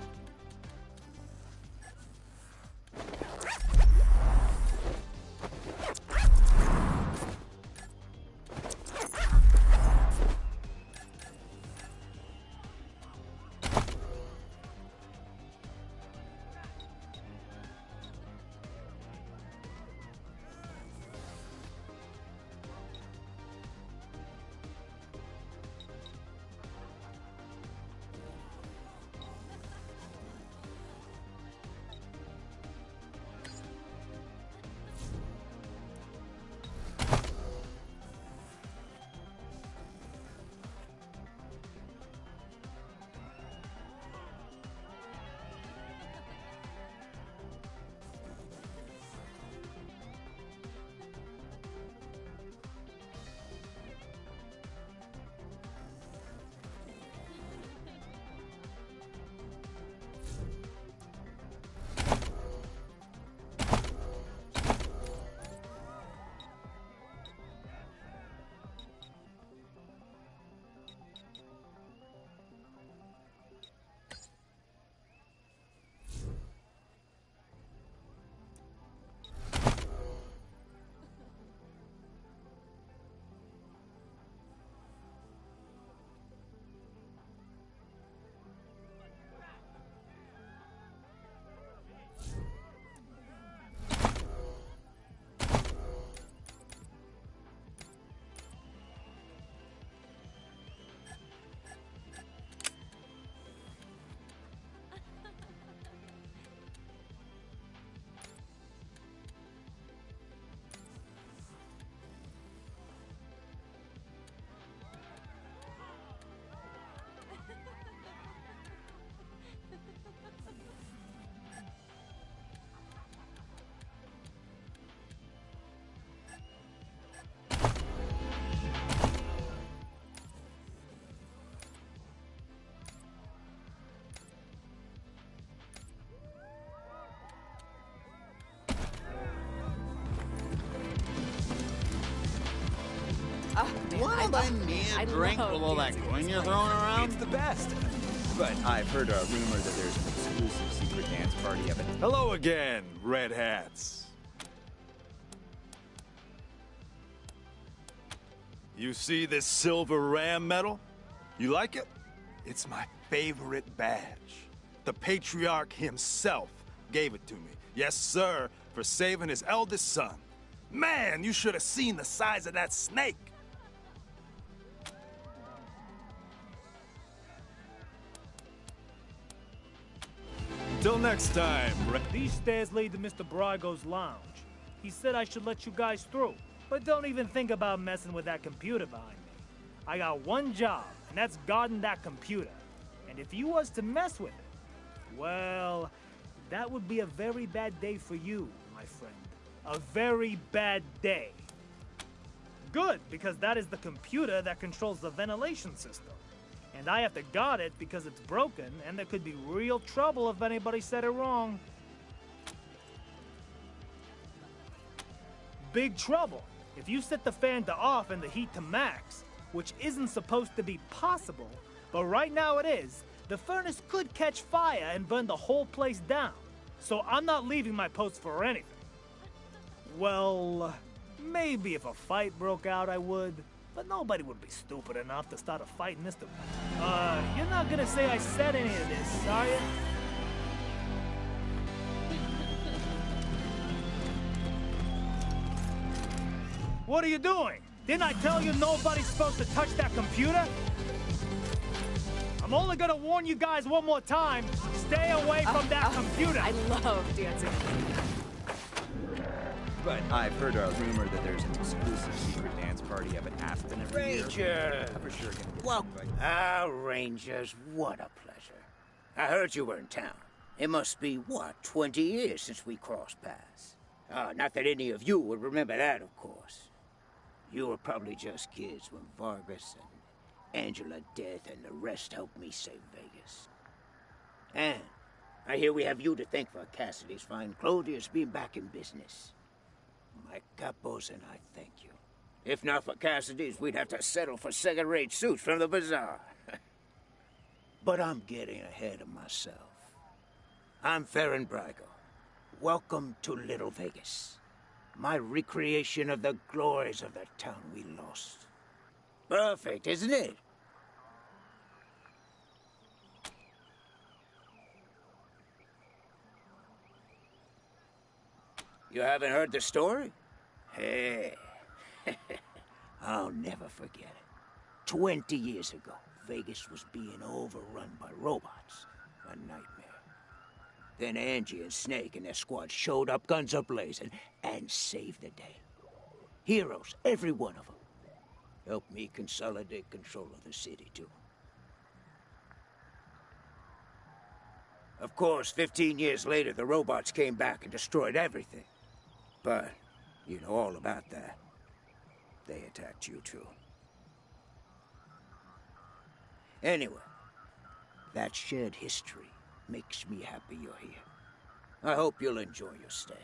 What I need a drink with all that coin you're throwing around? It's the best. But I've heard a rumor that there's an exclusive secret dance party up at... Hello again, Red Hats. You see this silver ram medal? You like it? It's my favorite badge. The Patriarch himself gave it to me. Yes, sir, for saving his eldest son. Man, you should have seen the size of that snake. Till next time, These stairs lead to Mr. Brago's lounge. He said I should let you guys through, but don't even think about messing with that computer behind me. I got one job, and that's guarding that computer. And if you was to mess with it, well, that would be a very bad day for you, my friend. A very bad day. Good, because that is the computer that controls the ventilation system. And I have to guard it because it's broken, and there could be real trouble if anybody said it wrong. Big trouble. If you set the fan to off and the heat to max, which isn't supposed to be possible, but right now it is, the furnace could catch fire and burn the whole place down. So I'm not leaving my post for anything. Well, maybe if a fight broke out I would, but nobody would be stupid enough to start a fight in this. You're not gonna say I said any of this, are you? What are you doing? Didn't I tell you nobody's supposed to touch that computer? I'm only gonna warn you guys one more time. Stay away from that computer. I love dancing. But I've heard a rumor that there's an exclusive secret dance party up at Aspen every Ranger! year. I'm for sure gonna get Well, invited. Rangers, what a pleasure. I heard you were in town. It must be, what, 20 years since we crossed paths. Not that any of you would remember that, of course. You were probably just kids when Vargas and Angela Death and the rest helped me save Vegas. And I hear we have you to thank for Cassidy's fine clothiers being back in business. My capos and I thank you. If not for Cassidy's, we'd have to settle for second-rate suits from the bazaar. But I'm getting ahead of myself. I'm Farron Brago. Welcome to Little Vegas. My recreation of the glories of the town we lost. Perfect, isn't it? You haven't heard the story? Hey, I'll never forget it. 20 years ago, Vegas was being overrun by robots. A nightmare. Then Angie and Snake and their squad showed up, guns a-blazing, and saved the day. Heroes, every one of them. Helped me consolidate control of the city, too. Of course, 15 years later, the robots came back and destroyed everything. But you know all about that. They attacked you, too. Anyway, that shared history makes me happy you're here. I hope you'll enjoy your stay.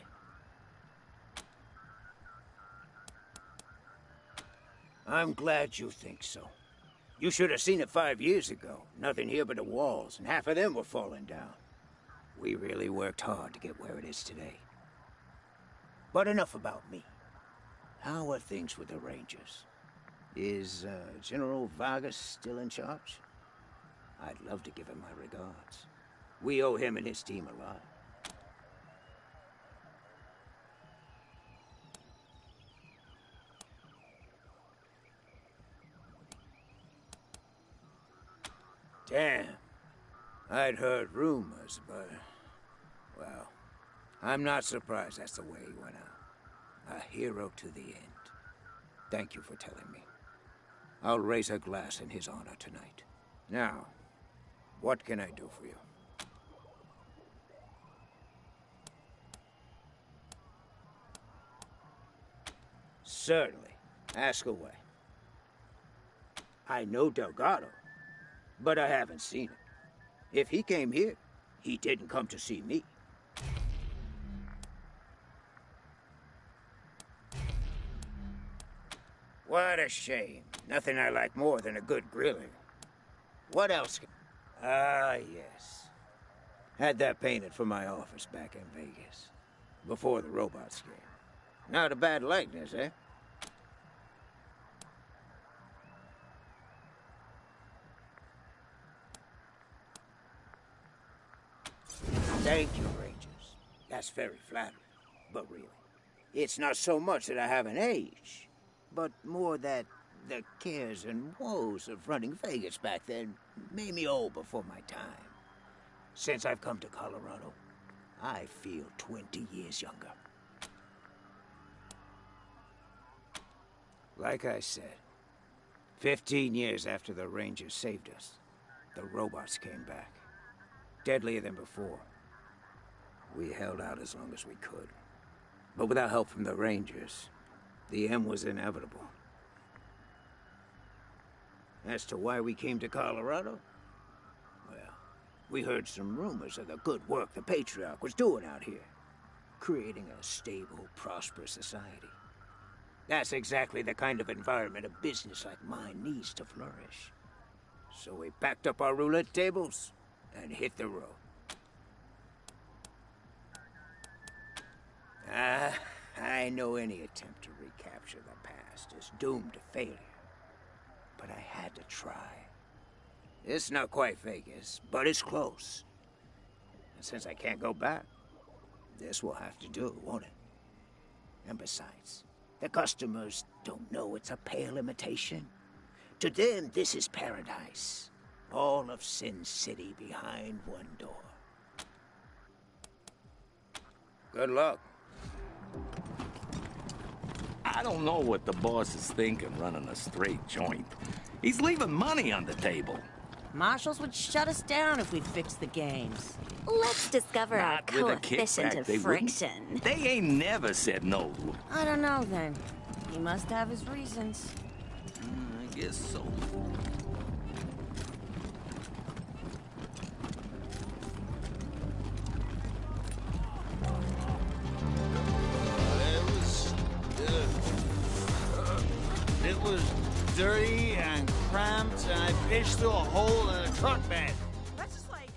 I'm glad you think so. You should have seen it 5 years ago. Nothing here but the walls, and half of them were falling down. We really worked hard to get where it is today. But enough about me. How are things with the Rangers? Is General Vargas still in charge? I'd love to give him my regards. We owe him and his team a lot. Damn. I'd heard rumors, but... well, I'm not surprised that's the way he went out. A hero to the end. Thank you for telling me. I'll raise a glass in his honor tonight. Now, what can I do for you? Certainly. Ask away. I know Delgado, but I haven't seen him. If he came here, he didn't come to see me. What a shame. Nothing I like more than a good grilling. What else? Ah, yes. Had that painted for my office back in Vegas. Before the robots came. Not a bad likeness, eh? Thank you, Rangers. That's very flattering. But really, it's not so much that I haven't aged, but more that the cares and woes of running Vegas back then made me old before my time. Since I've come to Colorado, I feel 20 years younger. Like I said, 15 years after the Rangers saved us, the robots came back. Deadlier than before. We held out as long as we could. But without help from the Rangers, the end was inevitable. As to why we came to Colorado? Well, we heard some rumors of the good work the Patriarch was doing out here. Creating a stable, prosperous society. That's exactly the kind of environment a business like mine needs to flourish. So we packed up our roulette tables and hit the road. I know any attempt to recapture the past is doomed to failure. But I had to try. It's not quite Vegas, but it's close. And since I can't go back, this will have to do, won't it? And besides, the customers don't know it's a pale imitation. To them, this is paradise. All of Sin City behind one door. Good luck. I don't know what the boss is thinking running a straight joint. He's leaving money on the table. Marshals would shut us down if we fixed the games. Let's discover our Not with a coefficient kickback, of they wouldn't. friction. They ain't never said no. I don't know then. He must have his reasons. I guess so. It was dirty and cramped, and I pitched through a hole in a truck bed. That's just like...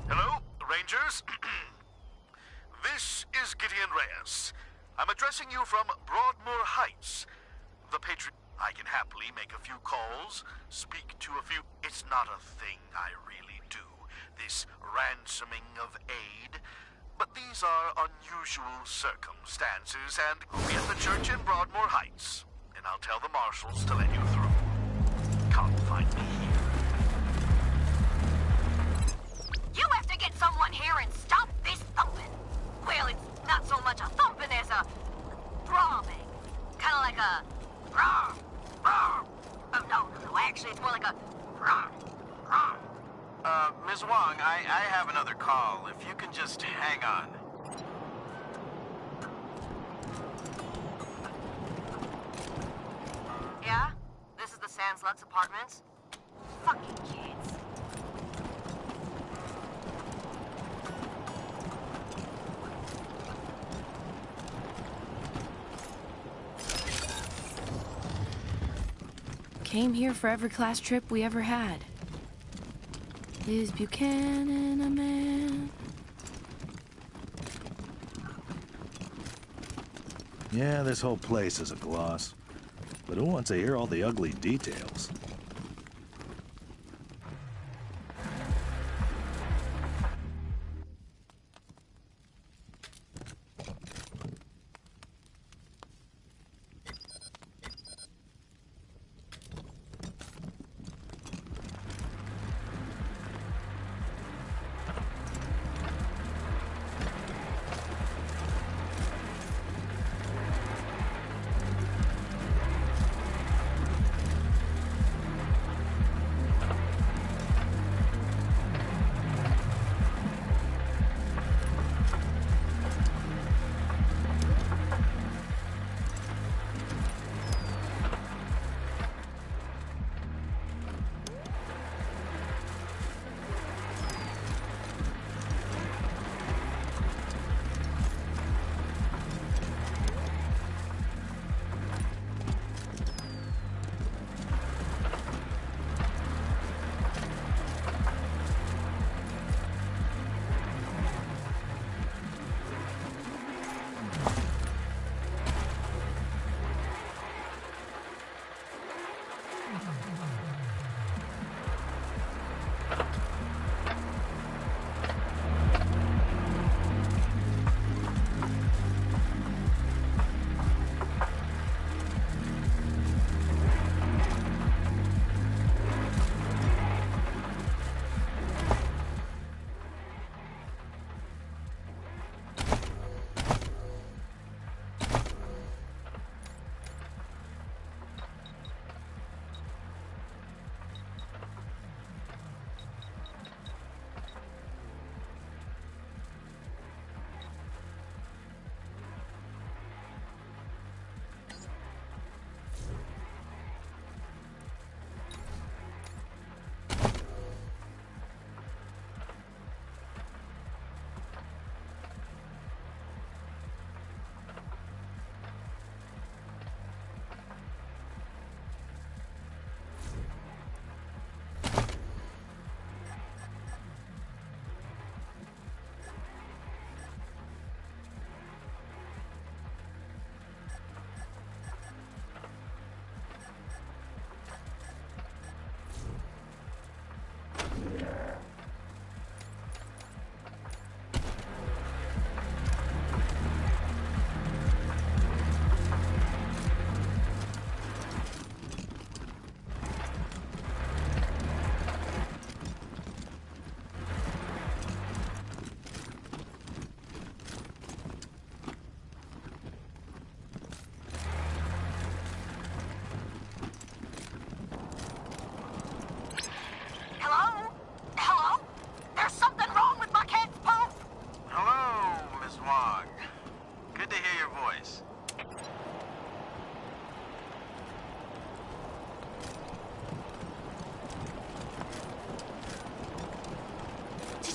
Hello, Rangers. This is Gideon Reyes. I'm addressing you from Broadmoor Heights. The Patriot. I can happily make a few calls, speak to a few. It's not a thing I really do, this ransoming of aid. But these are unusual circumstances, and be at the church in Broadmoor Heights. And I'll tell the marshals to let you through. Can't find me here. You have to get someone here and stop this thumping. Well, it's not so much a thumping as a throbbing. Kind of like a rawr, rawr. Oh, no, actually, it's more like a rawr, rawr. Ms. Wong, I have another call. If you can just hang on. Yeah? This is the Sans Lux Apartments? Fucking kids. Came here for every class trip we ever had. Is Buchanan a man? Yeah, this whole place is a gloss. But who wants to hear all the ugly details?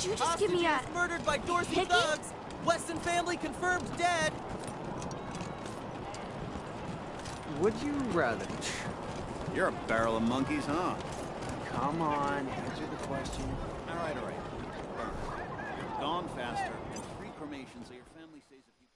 you just give me a... murdered by Dorsey hickey? thugs! Weston family confirmed dead! Would you rather? You're a barrel of monkeys, huh? Come on, answer the question. All right. Burn. Gone faster and free cremation so your family stays a few...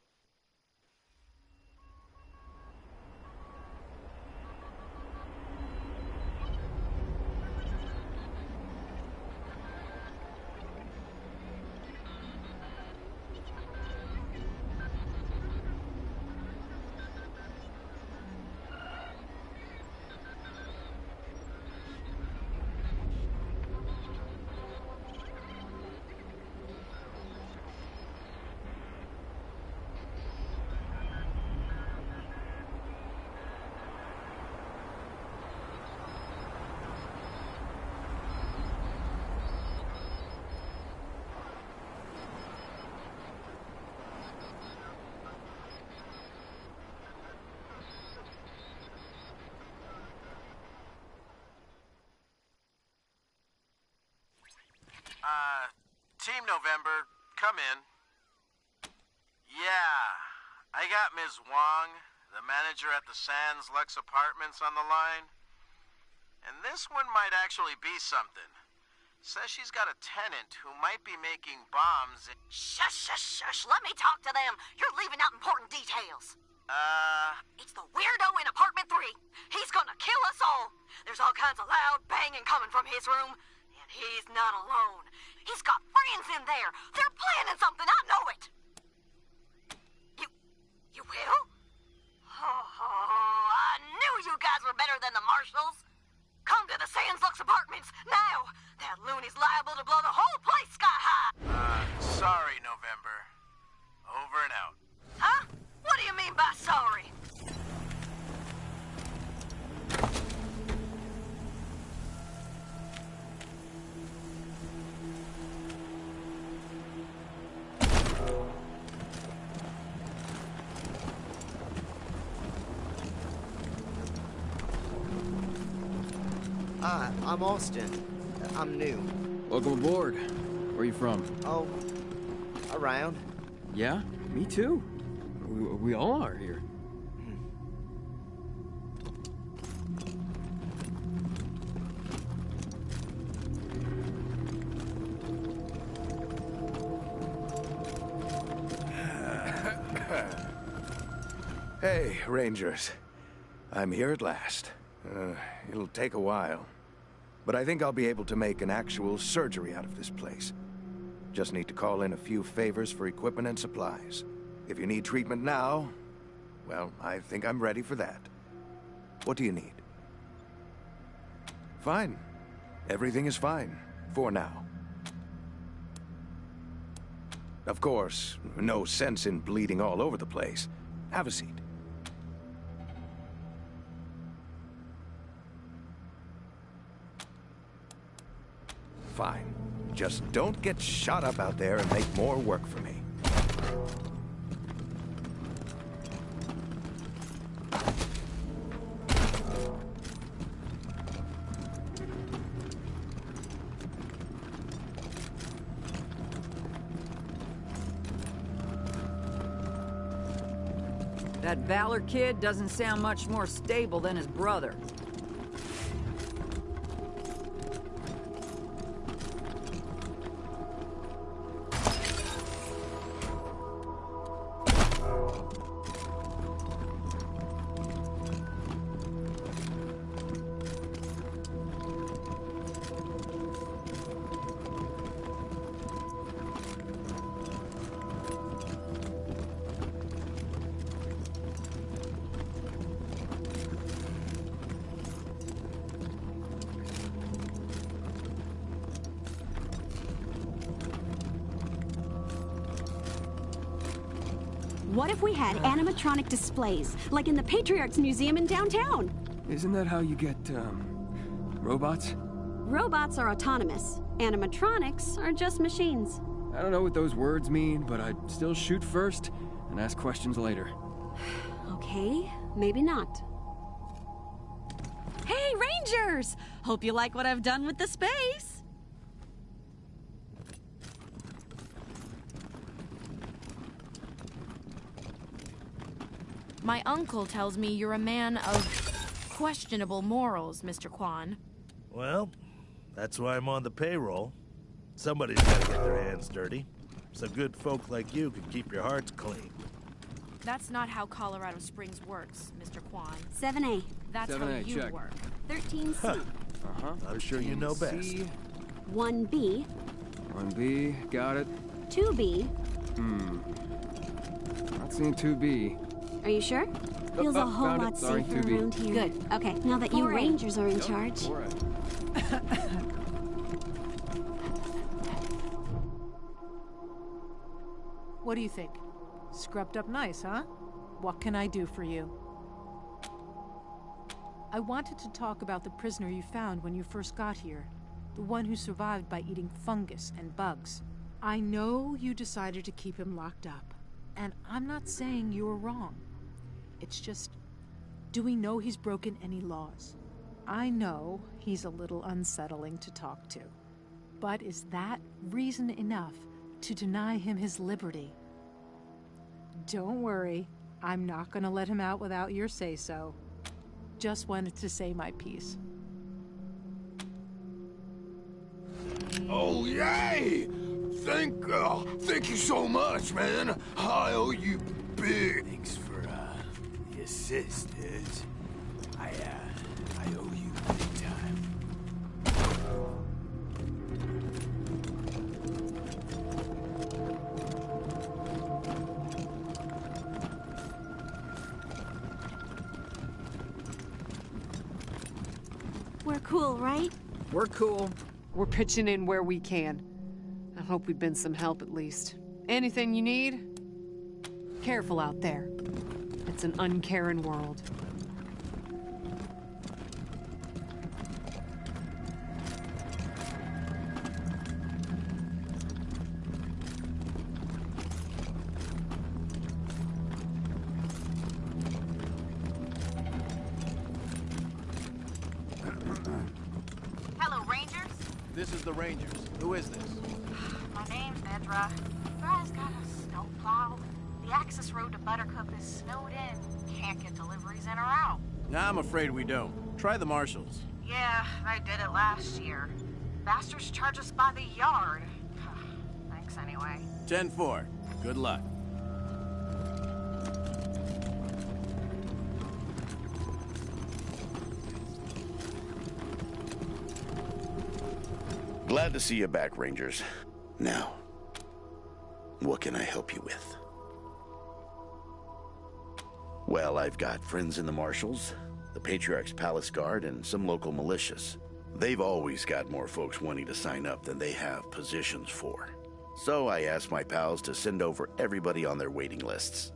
Team November, come in. Yeah, I got Ms. Wong, the manager at the Sands Lux Apartments, on the line. And this one might actually be something. Says she's got a tenant who might be making bombs in... Shush. Let me talk to them. You're leaving out important details. It's the weirdo in apartment 3. He's gonna kill us all. There's all kinds of loud banging coming from his room. And he's not alone. He's got friends in there. They're planning something. I know it. You will? Oh, I knew you guys were better than the marshals. Come to the Sands Lux Apartments now. That loony's liable to blow the whole place sky high. Sorry, November. Over and out. Huh? What do you mean by sorry? I'm Austin. I'm new. Welcome aboard. Where are you from? Oh, around. Yeah, me too. We all are here. Hey, Rangers. I'm here at last. It'll take a while. But I think I'll be able to make an actual surgery out of this place. Just need to call in a few favors for equipment and supplies. If you need treatment now, well, I think I'm ready for that. What do you need? Fine. Everything is fine. For now. Of course, no sense in bleeding all over the place. Have a seat. Fine. Just don't get shot up out there and make more work for me. That Valor kid doesn't sound much more stable than his brother. What if we had animatronic displays, like in the Patriarch's Museum in downtown? Isn't that how you get, robots? Robots are autonomous. Animatronics are just machines. I don't know what those words mean, but I'd still shoot first and ask questions later. Okay, maybe not. Hey, Rangers! Hope you like what I've done with the space. My uncle tells me you're a man of questionable morals, Mr. Kwan. Well, that's why I'm on the payroll. Somebody's got to get their hands dirty, so good folk like you can keep your hearts clean. That's not how Colorado Springs works, Mr. Kwan. 7A. That's 7A, how you check. work. 13C. Uh-huh. I'm sure you know best. 1B. 1B, got it. 2B. Not seeing 2B. Are you sure? Feels a whole found it. lot Sorry, safer 2B. around here. Good. Okay, now that you 4A. Rangers are in charge. 4A. What do you think? Scrubbed up nice, huh? What can I do for you? I wanted to talk about the prisoner you found when you first got here. The one who survived by eating fungus and bugs. I know you decided to keep him locked up. And I'm not saying you're wrong. It's just, do we know he's broken any laws? I know he's a little unsettling to talk to. But is that reason enough to deny him his liberty? Don't worry, I'm not gonna let him out without your say-so. Just wanted to say my piece. Oh, yay! Thank you so much, man. I owe you big. Thanks for, the assist, dudes. I owe you big time. We're cool, right? We're cool. We're pitching in where we can. I hope we've been some help at least. Anything you need? Careful out there. It's an uncaring world. Hello, Rangers. This is the Rangers. Who is this? My name's Edra. You guys got a snowplow? The access road to Buttercup is snowed in. Can't get deliveries in or out. Nah, I'm afraid we don't. Try the marshals. Yeah, I did it last year. Bastards charge us by the yard. Thanks anyway. 10-4. Good luck. Glad to see you back, Rangers. Now, what can I help you with? Well, I've got friends in the Marshals, the Patriarch's Palace Guard, and some local militias. They've always got more folks wanting to sign up than they have positions for. So I asked my pals to send over everybody on their waiting lists.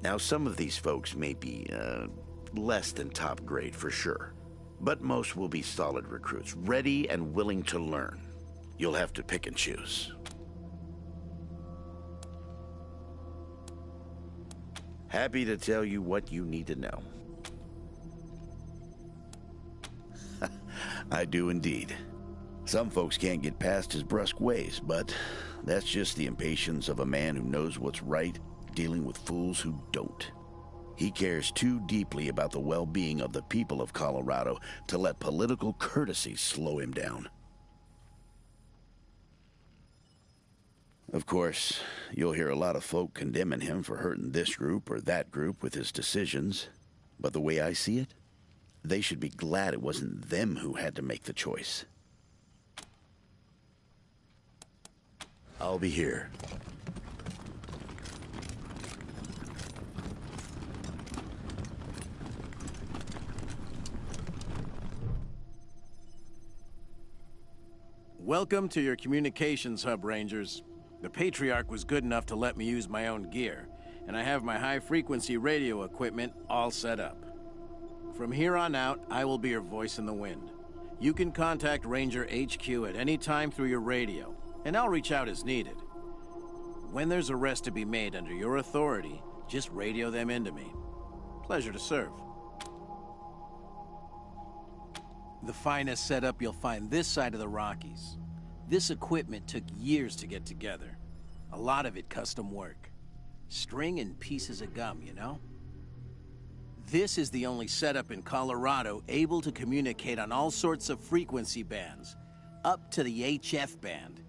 Now, some of these folks may be, less than top grade for sure. But most will be solid recruits, ready and willing to learn. You'll have to pick and choose. Happy to tell you what you need to know. I do indeed. Some folks can't get past his brusque ways, but that's just the impatience of a man who knows what's right, dealing with fools who don't. He cares too deeply about the well-being of the people of Colorado to let political courtesy slow him down. Of course, you'll hear a lot of folk condemning him for hurting this group or that group with his decisions. But the way I see it, they should be glad it wasn't them who had to make the choice. I'll be here. Welcome to your communications hub, Rangers. The Patriarch was good enough to let me use my own gear, and I have my high-frequency radio equipment all set up. From here on out, I will be your voice in the wind. You can contact Ranger HQ at any time through your radio, and I'll reach out as needed. When there's arrests to be made under your authority, just radio them into me. Pleasure to serve. The finest setup you'll find this side of the Rockies. This equipment took years to get together. A lot of it custom work. String and pieces of gum, you know? This is the only setup in Colorado able to communicate on all sorts of frequency bands, up to the HF band.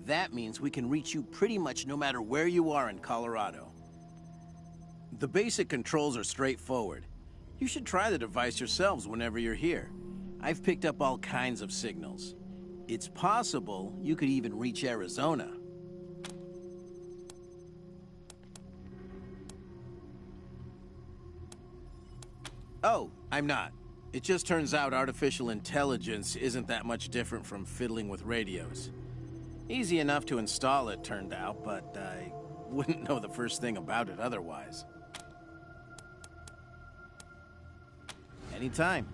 That means we can reach you pretty much no matter where you are in Colorado. The basic controls are straightforward. You should try the device yourselves whenever you're here. I've picked up all kinds of signals. It's possible you could even reach Arizona. Oh, I'm not. It just turns out artificial intelligence isn't that much different from fiddling with radios. Easy enough to install, it turned out, but I wouldn't know the first thing about it otherwise. Anytime.